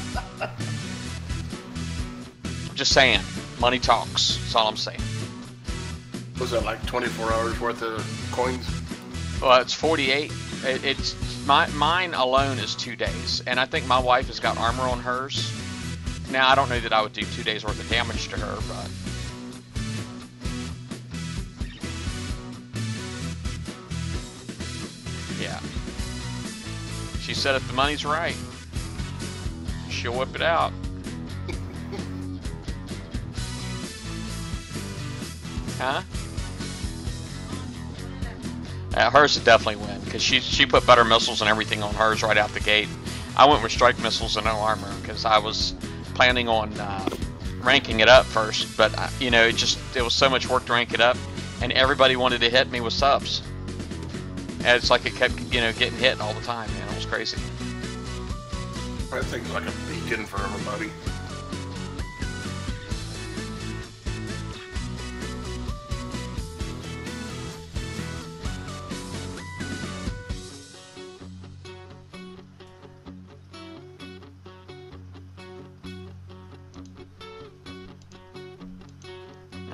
Just saying, money talks, that's all I'm saying. Was that like 24 hours worth of coins? Well, it's 48. Mine alone is 2 days, and I think my wife has got armor on hers. Now I don't know that I would do 2 days worth of damage to her, but yeah. She said if the money's right, she'll whip it out. Huh? Hers would definitely win because she put better missiles and everything on hers right out the gate. I went with strike missiles and no armor because I was planning on ranking it up first, but you know, it was so much work to rank it up, and everybody wanted to hit me with subs. And it's like it kept, you know, getting hit all the time, man. It was crazy. I think it's like a beacon for everybody.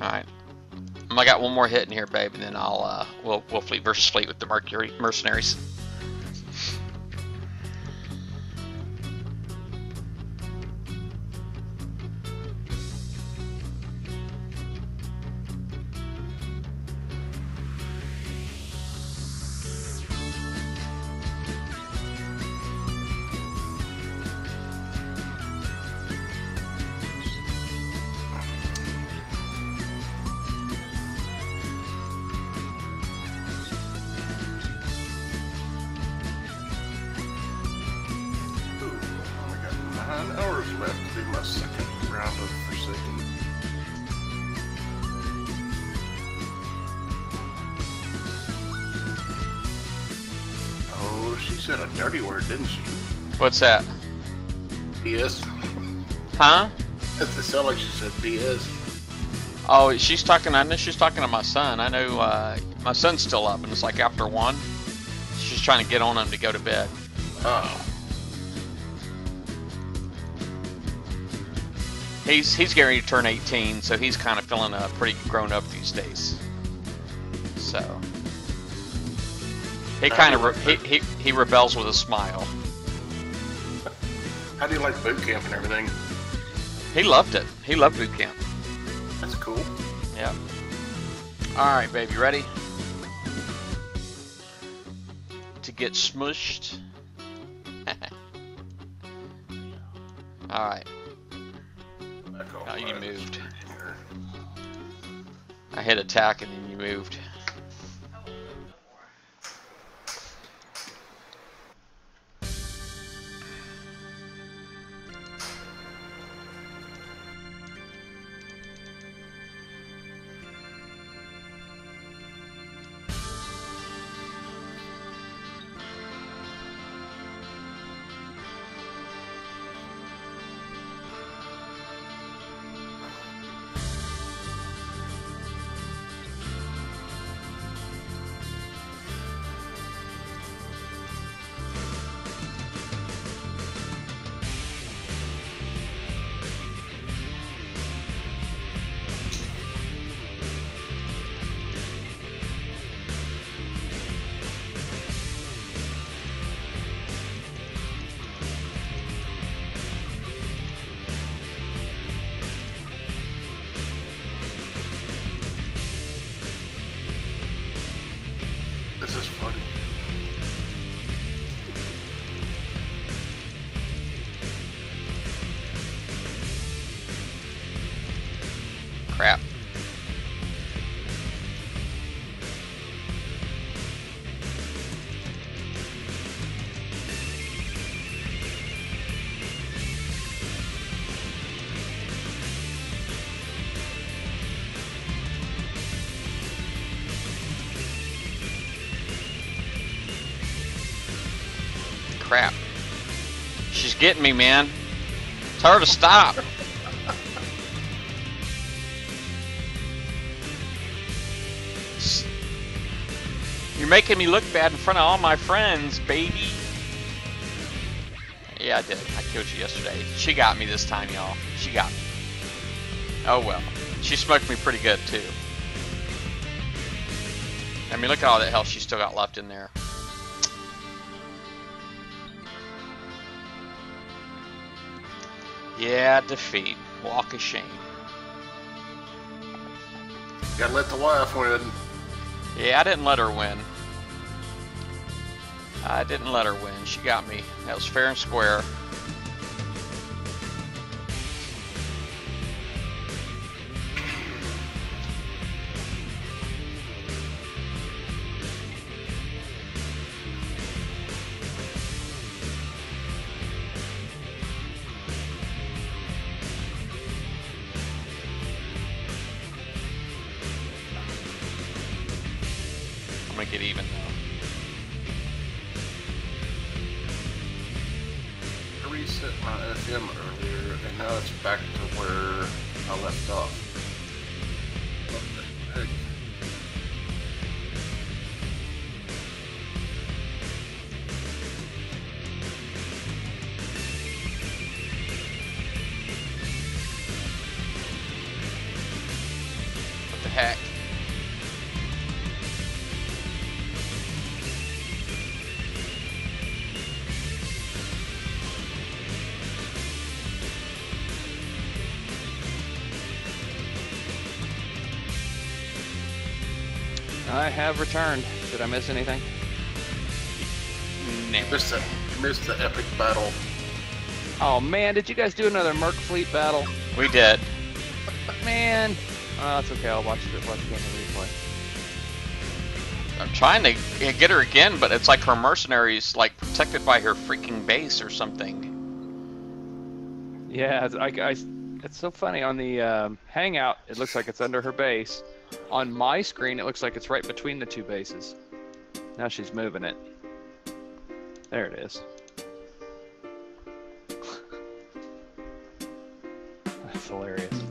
All right, I got one more hit in here, babe, and then I'll we'll fleet versus fleet with the Mercury mercenaries. Left to do my second round of Forsaken. Oh, she said a dirty word, didn't she? What's that? BS. Huh? It sounded like she said BS. Oh, she's talking. I know she's talking to my son. I know my son's still up, and it's like after 1. She's trying to get on him to go to bed. Oh. He's getting ready to turn 18, so he's kind of feeling pretty grown up these days. So he kind of he rebels with a smile. How do you like boot camp and everything? He loved it. He loved boot camp. That's cool. Yeah. All right, baby, ready to get smushed? All right. Oh, you moved. I hit attack and then you moved. crap. She's getting me, man. Tell her to stop. You're making me look bad in front of all my friends, baby. Yeah, I did. I killed you yesterday. She got me this time, y'all. She got me. Oh well. She smoked me pretty good, too. I mean, look at all that health she still got left in there. Yeah, defeat. Walk of shame. Gotta let the wife win. Yeah, I didn't let her win. I didn't let her win. She got me. That was fair and square. I'm gonna get even though. I reset my FM earlier, and now it's back to where I left off. What the heck? What the heck? I have returned. Did I miss anything? Nah. You missed the epic battle. Oh man, did you guys do another Merc Fleet battle? We did. Man, oh, that's okay. I'll watch the replay. I'm trying to get her again, but it's like her mercenary's like protected by her freaking base or something. Yeah, it's so funny. On the Hangout, it looks like it's under her base. On my screen, it looks like it's right between the two bases. Now she's moving it. There it is. That's hilarious.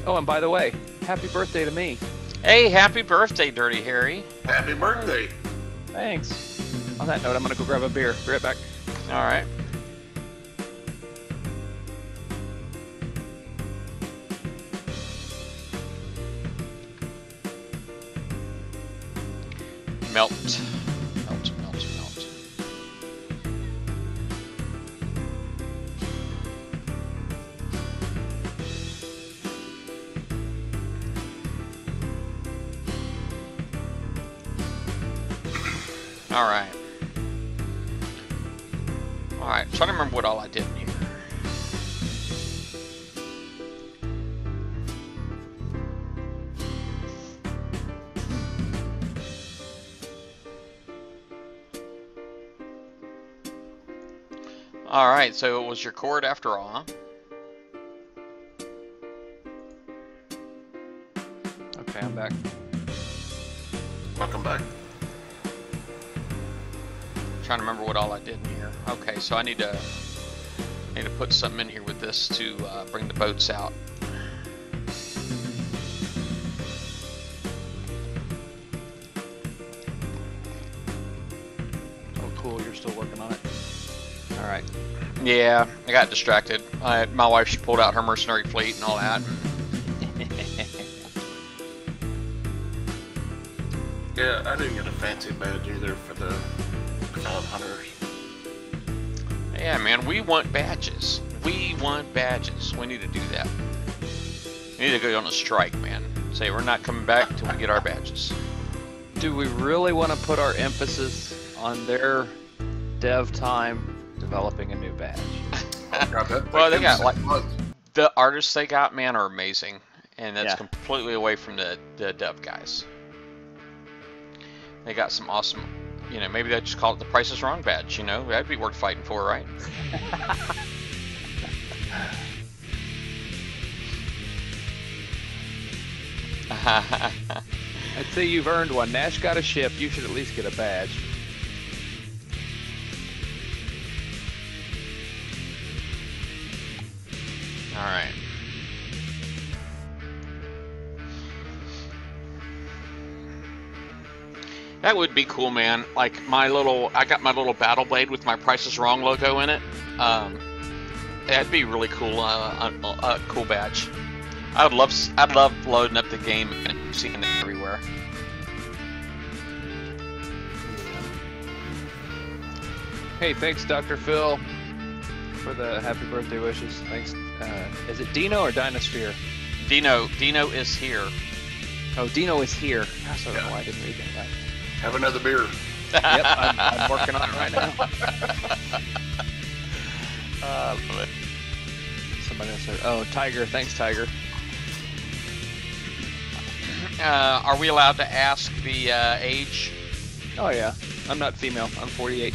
Oh, and by the way, happy birthday to me. Hey, happy birthday, Dirty Harry. Happy birthday! Thanks. On that note, I'm gonna go grab a beer. Be right back. All right. Melt. Melt, melt, melt. All right. All right. Trying to remember what all I did in here. All right, so it was your cord after all, huh? Okay, I'm back. Welcome back. Trying to remember what all I did in here. Okay, so I need to put something in here with this to bring the boats out. Oh, cool. You're still working on it. All right. Yeah, I got distracted. My wife, she pulled out her mercenary fleet and all that. Yeah, I didn't get a fancy badge either for the cloud hunters. Yeah, man, we want badges. We want badges. We need to do that. We need to go on a strike, man. Say we're not coming back until we get our badges. Do we really want to put our emphasis on their dev time developing a new badge? Well, they got like the artists they got, man, are amazing, and that's completely away from the dev guys. They got some awesome, you know, maybe they just call it the Price is Wrong badge. You know, that'd be worth fighting for, right? I'd say you've earned one. Nash got a ship. You should at least get a badge. All right. That would be cool, man. Like I got my little battle blade with my Price is Wrong logo in it. That'd be really cool. A cool badge. I'd love loading up the game and seeing it everywhere. Hey, thanks, Dr. Phil, for the happy birthday wishes. Thanks. Is it Dino or Dinosphere? Dino is here. Oh, Dino is here. Gosh, I don't know why I didn't read that right. Have another beer. Yep, I'm working on it right now. But Somebody else said, oh, Tiger. Thanks, Tiger. are we allowed to ask the age? Oh, yeah. I'm not female. I'm 48.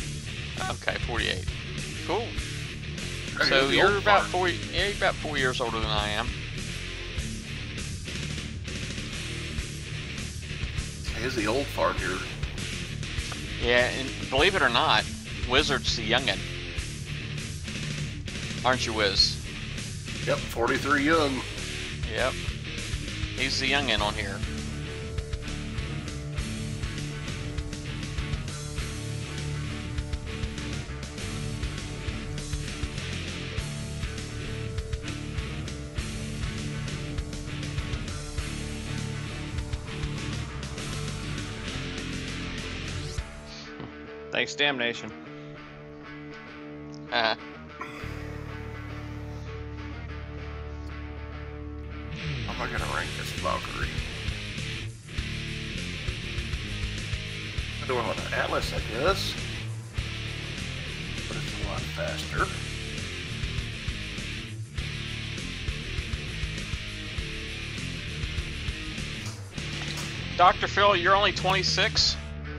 Okay, 48. Cool. Hey, So the you're old about fart. 4. Yeah, you're about 4 years older than I am. Here's the old fart here. Yeah, and believe it or not, Wizard's the youngin'. Aren't you, Wiz? Yep, 43 young. Yep. He's the youngin' on here. Thanks, Damnation. Uh, How am I gonna rank this Valkyrie? I do it on an Atlas, I guess. But it's a lot faster. Dr. Phil, you're only 26.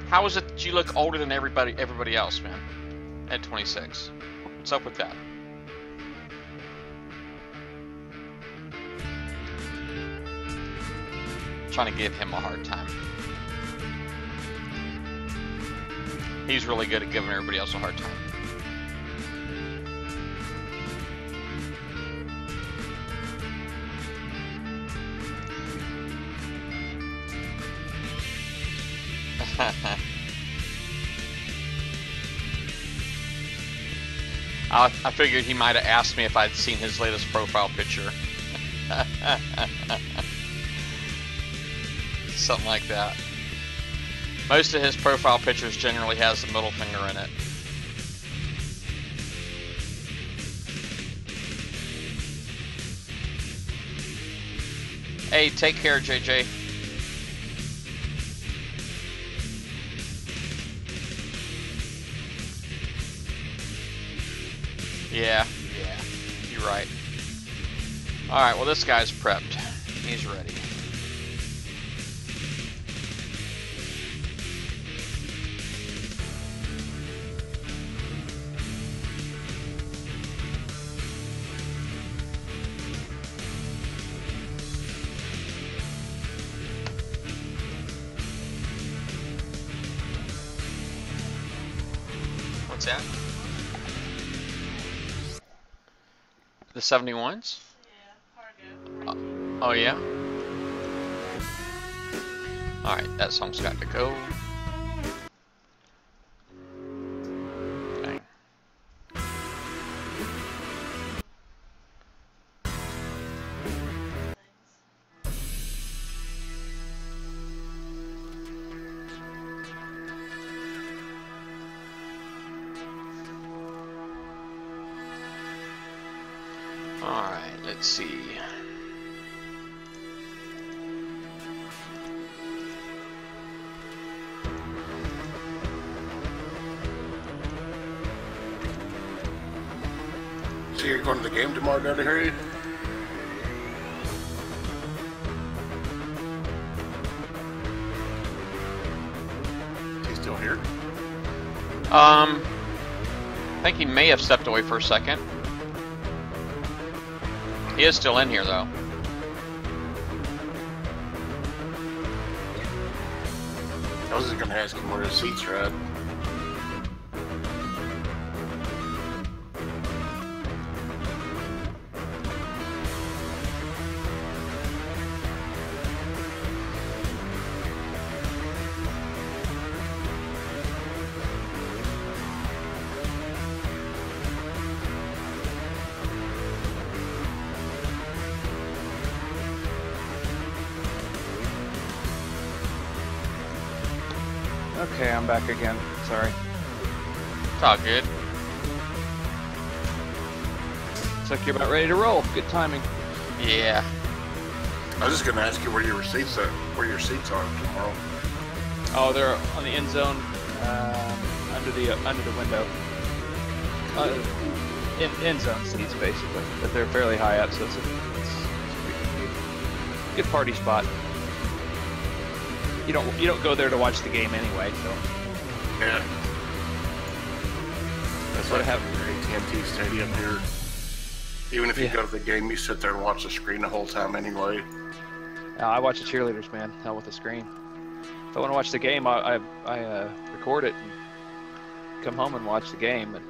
How is it that you look older than everybody else, man? At 26. What's up with that? Trying to give him a hard time. He's really good at giving everybody else a hard time. I figured he might have asked me if I'd seen his latest profile picture. Something like that. Most of his profile pictures generally has the middle finger in it. Hey, take care, JJ. Yeah, you're right. Alright, well this guy's prepped. He's ready. What's that? The 71s? Yeah, cargo. Oh yeah? Alright, that song's got to go. Dang. Alright, let's see. So you're going to the game tomorrow, Daddy Harry? Is he still here? I think he may have stepped away for a second. He is still in here though. I was just gonna ask him where his seats are at. Okay, I'm back again. Sorry. It's all good. Looks like you're about ready to roll. Good timing. Yeah. I was just gonna ask you where your seats are tomorrow. Oh, they're on the end zone, under the window. In end zone seats basically, but they're fairly high up, so it's a good party spot. You don't go there to watch the game anyway, so. Yeah. That's what happened. AT&T Stadium here. Even if you go to the game, you sit there and watch the screen the whole time anyway. I watch the cheerleaders, man. Hell with the screen. If I want to watch the game, I record it and come home and watch the game. And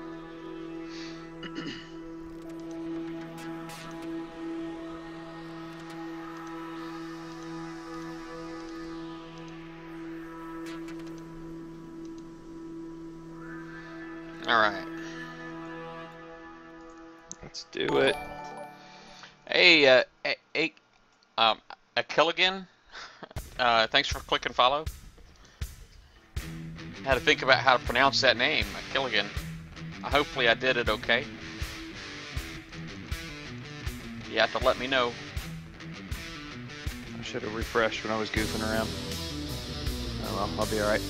All right. let's do it. Hey, Killigan, thanks for clicking follow. Had to think about how to pronounce that name, Killigan. Hopefully I did it okay. You have to let me know. I should have refreshed when I was goofing around. Oh well, I'll be alright.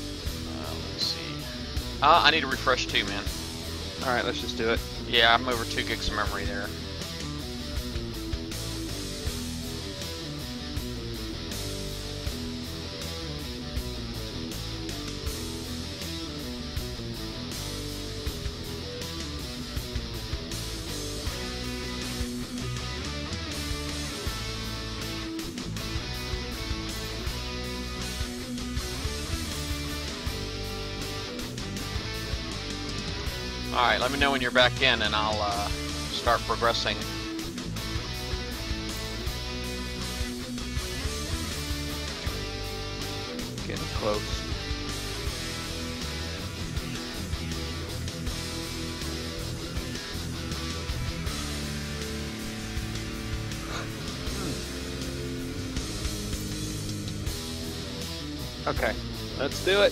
Let's see. I need to refresh too, man. Alright, let's just do it. Yeah, I'm over 2 gigs of memory there. Alright, let me know when you're back in and I'll start progressing. Getting close. Okay, let's do it.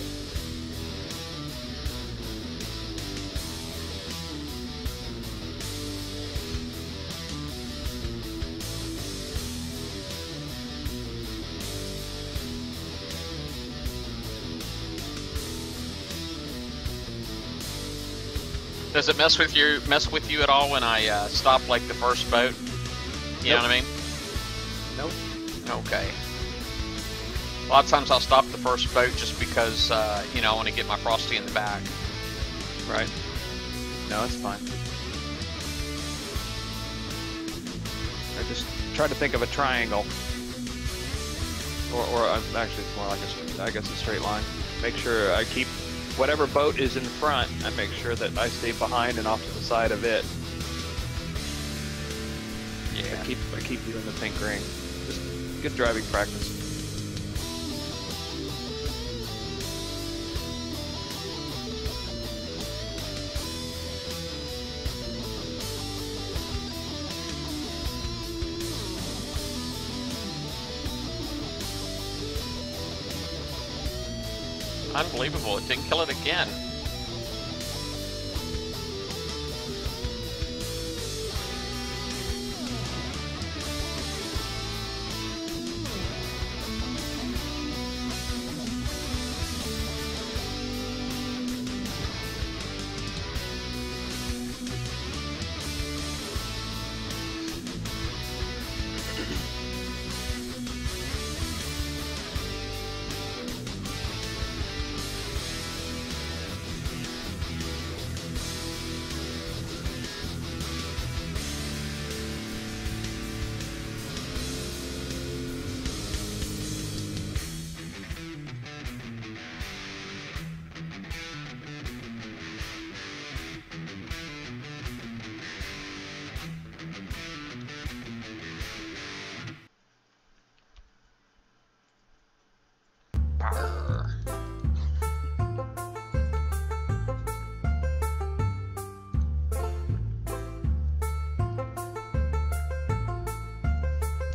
Does it mess with you at all when I stop like the first boat? You know what I mean? Nope. Okay. A lot of times I'll stop the first boat just because you know, I want to get my Frosty in the back. Right. No, it's fine. I just try to think of a triangle, or actually it's more like I guess a straight line. Make sure I keep whatever boat is in front. I make sure that I stay behind and off to the side of it. Yeah. I keep you in the pink ring. Just good driving practice. Unbelievable, it didn't kill it again.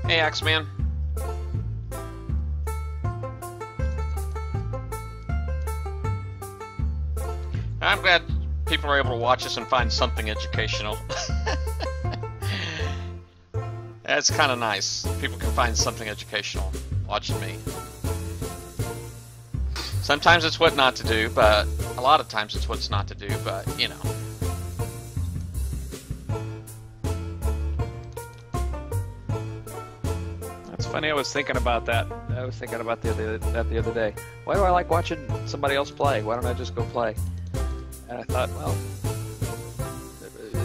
Hey, Axeman. I'm glad people are able to watch us and find something educational. That's kind of nice. People can find something educational watching me. Sometimes it's what not to do, but a lot of times it's what's not to do, but you know. That's funny. I was thinking about that. I was thinking about that the other day. Why do I like watching somebody else play? Why don't I just go play? And I thought, well,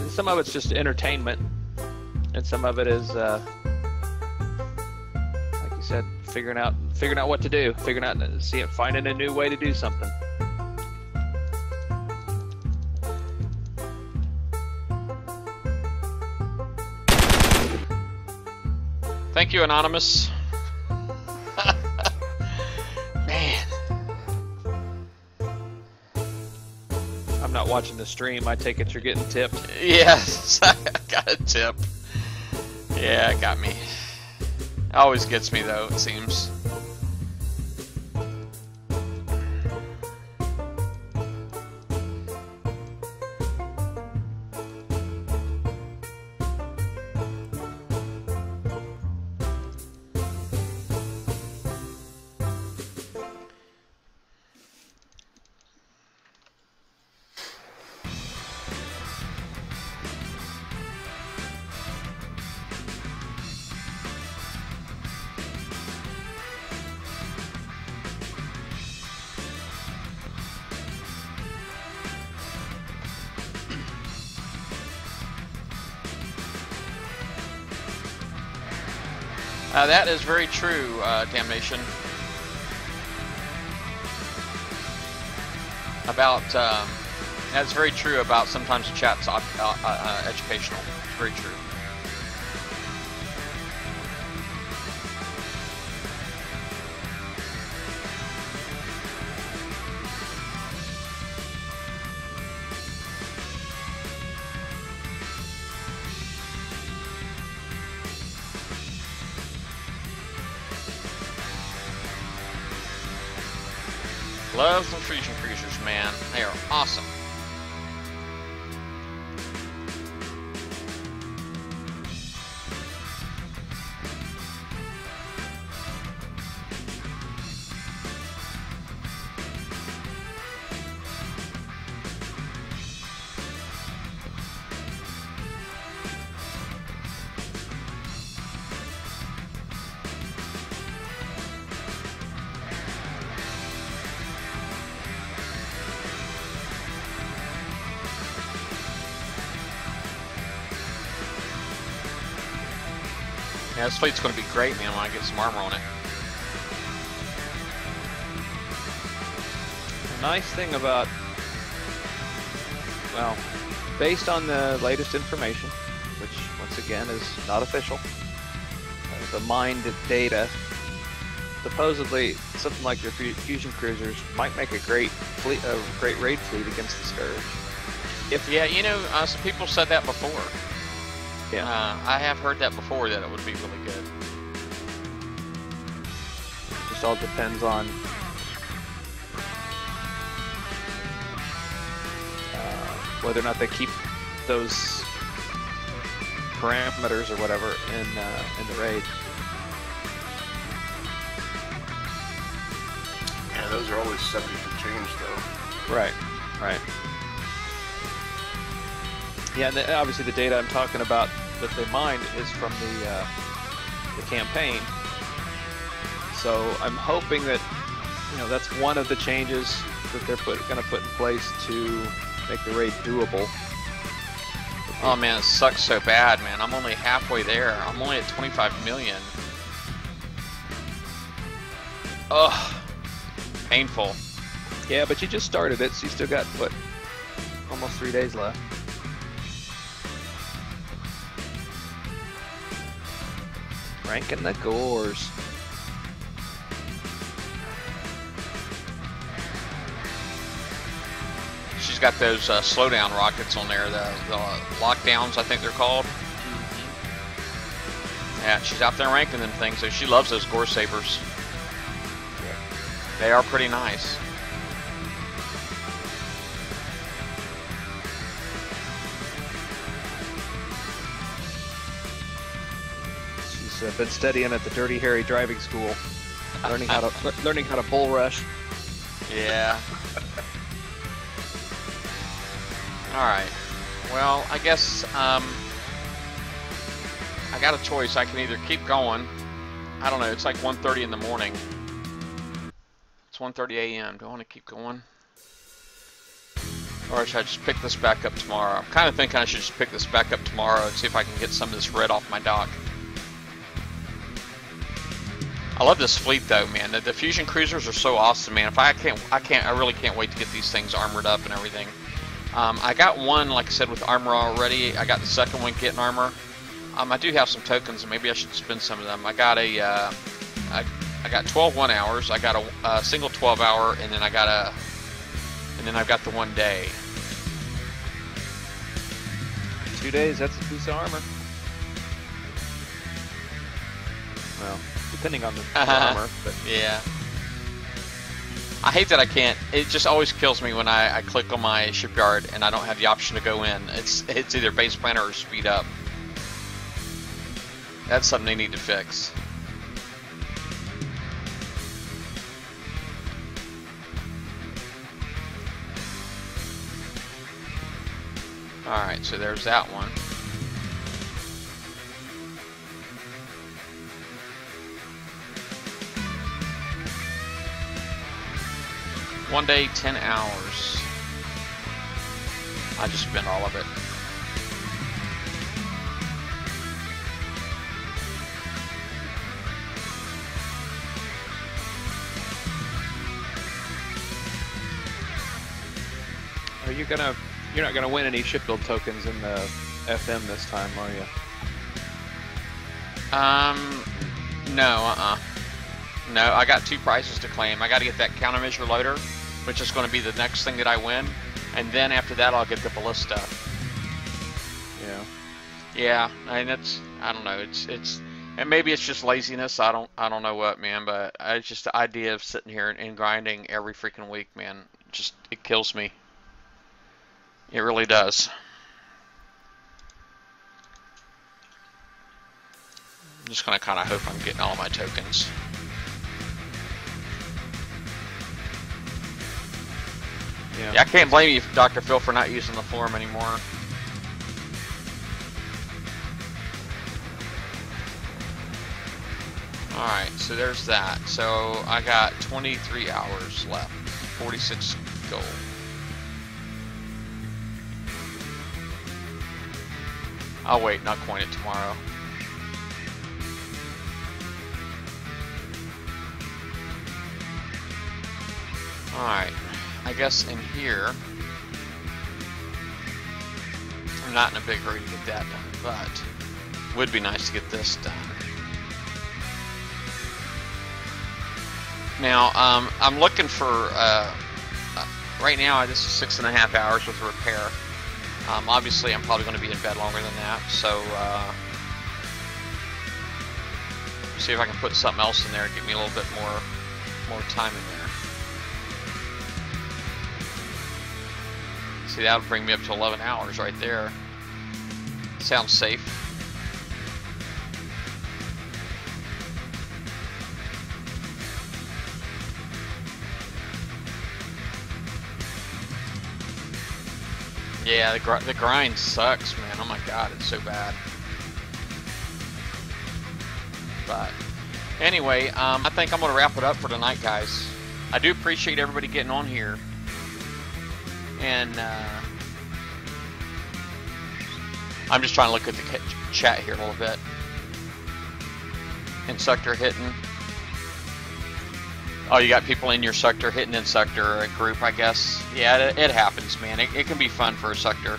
some of it's just entertainment, and some of it is, like you said, figuring out what to do, finding a new way to do something. Thank you, Anonymous. Man. I'm not watching the stream. I take it you're getting tipped. Yes, I got a tip. Yeah, it got me. Always gets me though, it seems. That is very true, Damnation. About, that's very true about sometimes the chat's educational. It's very true. Love the Fusion Cruisers, man. They are awesome. Yeah, this fleet's going to be great, man, when I get some armor on it. The nice thing about, well, based on the latest information, which once again is not official, the mined data, supposedly something like your fusion cruisers might make a great fleet, a great raid fleet against the Scourge. Yeah, you know, some people said that before. Yeah. I have heard that before, that it would be really good. Just all depends on whether or not they keep those parameters or whatever in the raid. Yeah, those are always subject to change, though. Right. Right. Yeah, and obviously the data I'm talking about that they mined is from the campaign. So I'm hoping that, you know, that's one of the changes that they're going to put in place to make the raid doable. Oh man, it sucks so bad, man. I'm only halfway there. I'm only at 25 million. Ugh. Painful. Yeah, but you just started it, so you still got, what, almost 3 days left. Ranking the gores. She's got those slowdown rockets on there, the lockdowns, I think they're called. Yeah, she's out there ranking them things, so she loves those Gore Sabers. They are pretty nice. She's been studying at the Dirty Harry driving school, learning how to bull rush. Yeah. All right. Well, I guess I got a choice. I can either keep going. I don't know. It's like 1:30 in the morning. It's 1:30 a.m. Do I want to keep going? Or should I just pick this back up tomorrow? I'm kind of thinking I should just pick this back up tomorrow and see if I can get some of this red off my dock. I love this fleet though, man. The Fusion cruisers are so awesome, man. I really can't wait to get these things armored up and everything. I got one, like I said, with armor already. I got the second one getting armor. I do have some tokens, and maybe I should spend some of them. I got I got 12 1 hours. I got a single 12 hour, and then I've got the 1 day. 2 days. That's a piece of armor. Well, depending on the armor, but yeah. I hate that I can't. It just always kills me when I click on my shipyard and I don't have the option to go in. It's either base planner or speed up. That's something they need to fix. Alright, so there's that one. One day, 10 hours. I just spent all of it. You're not gonna win any shipbuild tokens in the FM this time, are you? No, No, I got 2 prizes to claim. I got to get that countermeasure loader, which is going to be the next thing that I win, and then after that I'll get the ballista. Yeah. Yeah, I mean I don't know. It's and maybe it's just laziness. I don't know what, man. But it's just the idea of sitting here and grinding every freaking week, man. Just it kills me. It really does. I'm just gonna kind of hope I'm getting all my tokens. Yeah, I can't blame you, Dr. Phil, for not using the forum anymore. Alright, so there's that. So I got 23 hours left. 46 gold. I'll wait and I'll coin it tomorrow. Alright, I guess in here, I'm not in a big hurry to get that done, but it would be nice to get this done. Now, I'm looking for, right now this is 6.5 hours with a repair. Obviously I'm probably going to be in bed longer than that, so see if I can put something else in there and get me a little bit more time in there. See, that would bring me up to 11 hours right there. Sounds safe. Yeah, the grind sucks, man. Oh my god, it's so bad. But anyway, I think I'm going to wrap it up for tonight, guys. I do appreciate everybody getting on here. And I'm just trying to look at the chat here a little bit. In sector hitting. Oh, you got people in your sector hitting in sector group, I guess. Yeah, it happens, man. It can be fun for a sector.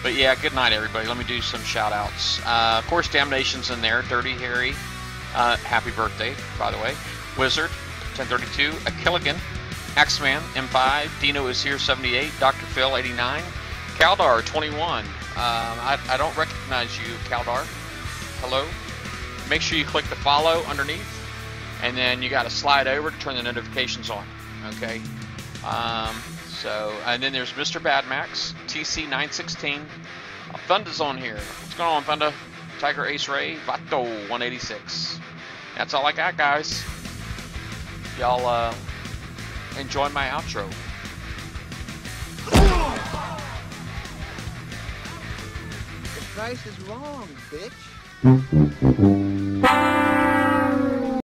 But yeah, good night, everybody. Let me do some shout outs. Of course, Damnation's in there. Dirty Harry. Happy birthday, by the way. Wizard, 1032. A Killigan. Axeman, M5, Dino is here, 78, Dr. Phil, 89, Kaldar, 21. I don't recognize you, Kaldar. Hello. Make sure you click the follow underneath, and then you got to slide over to turn the notifications on. Okay. And then there's Mr. Badmax, TC916. Thunda's on here. What's going on, Thunda? Tiger Ace Ray, Vato 186. That's all I got, guys. Y'all enjoy my outro. The price is wrong, bitch.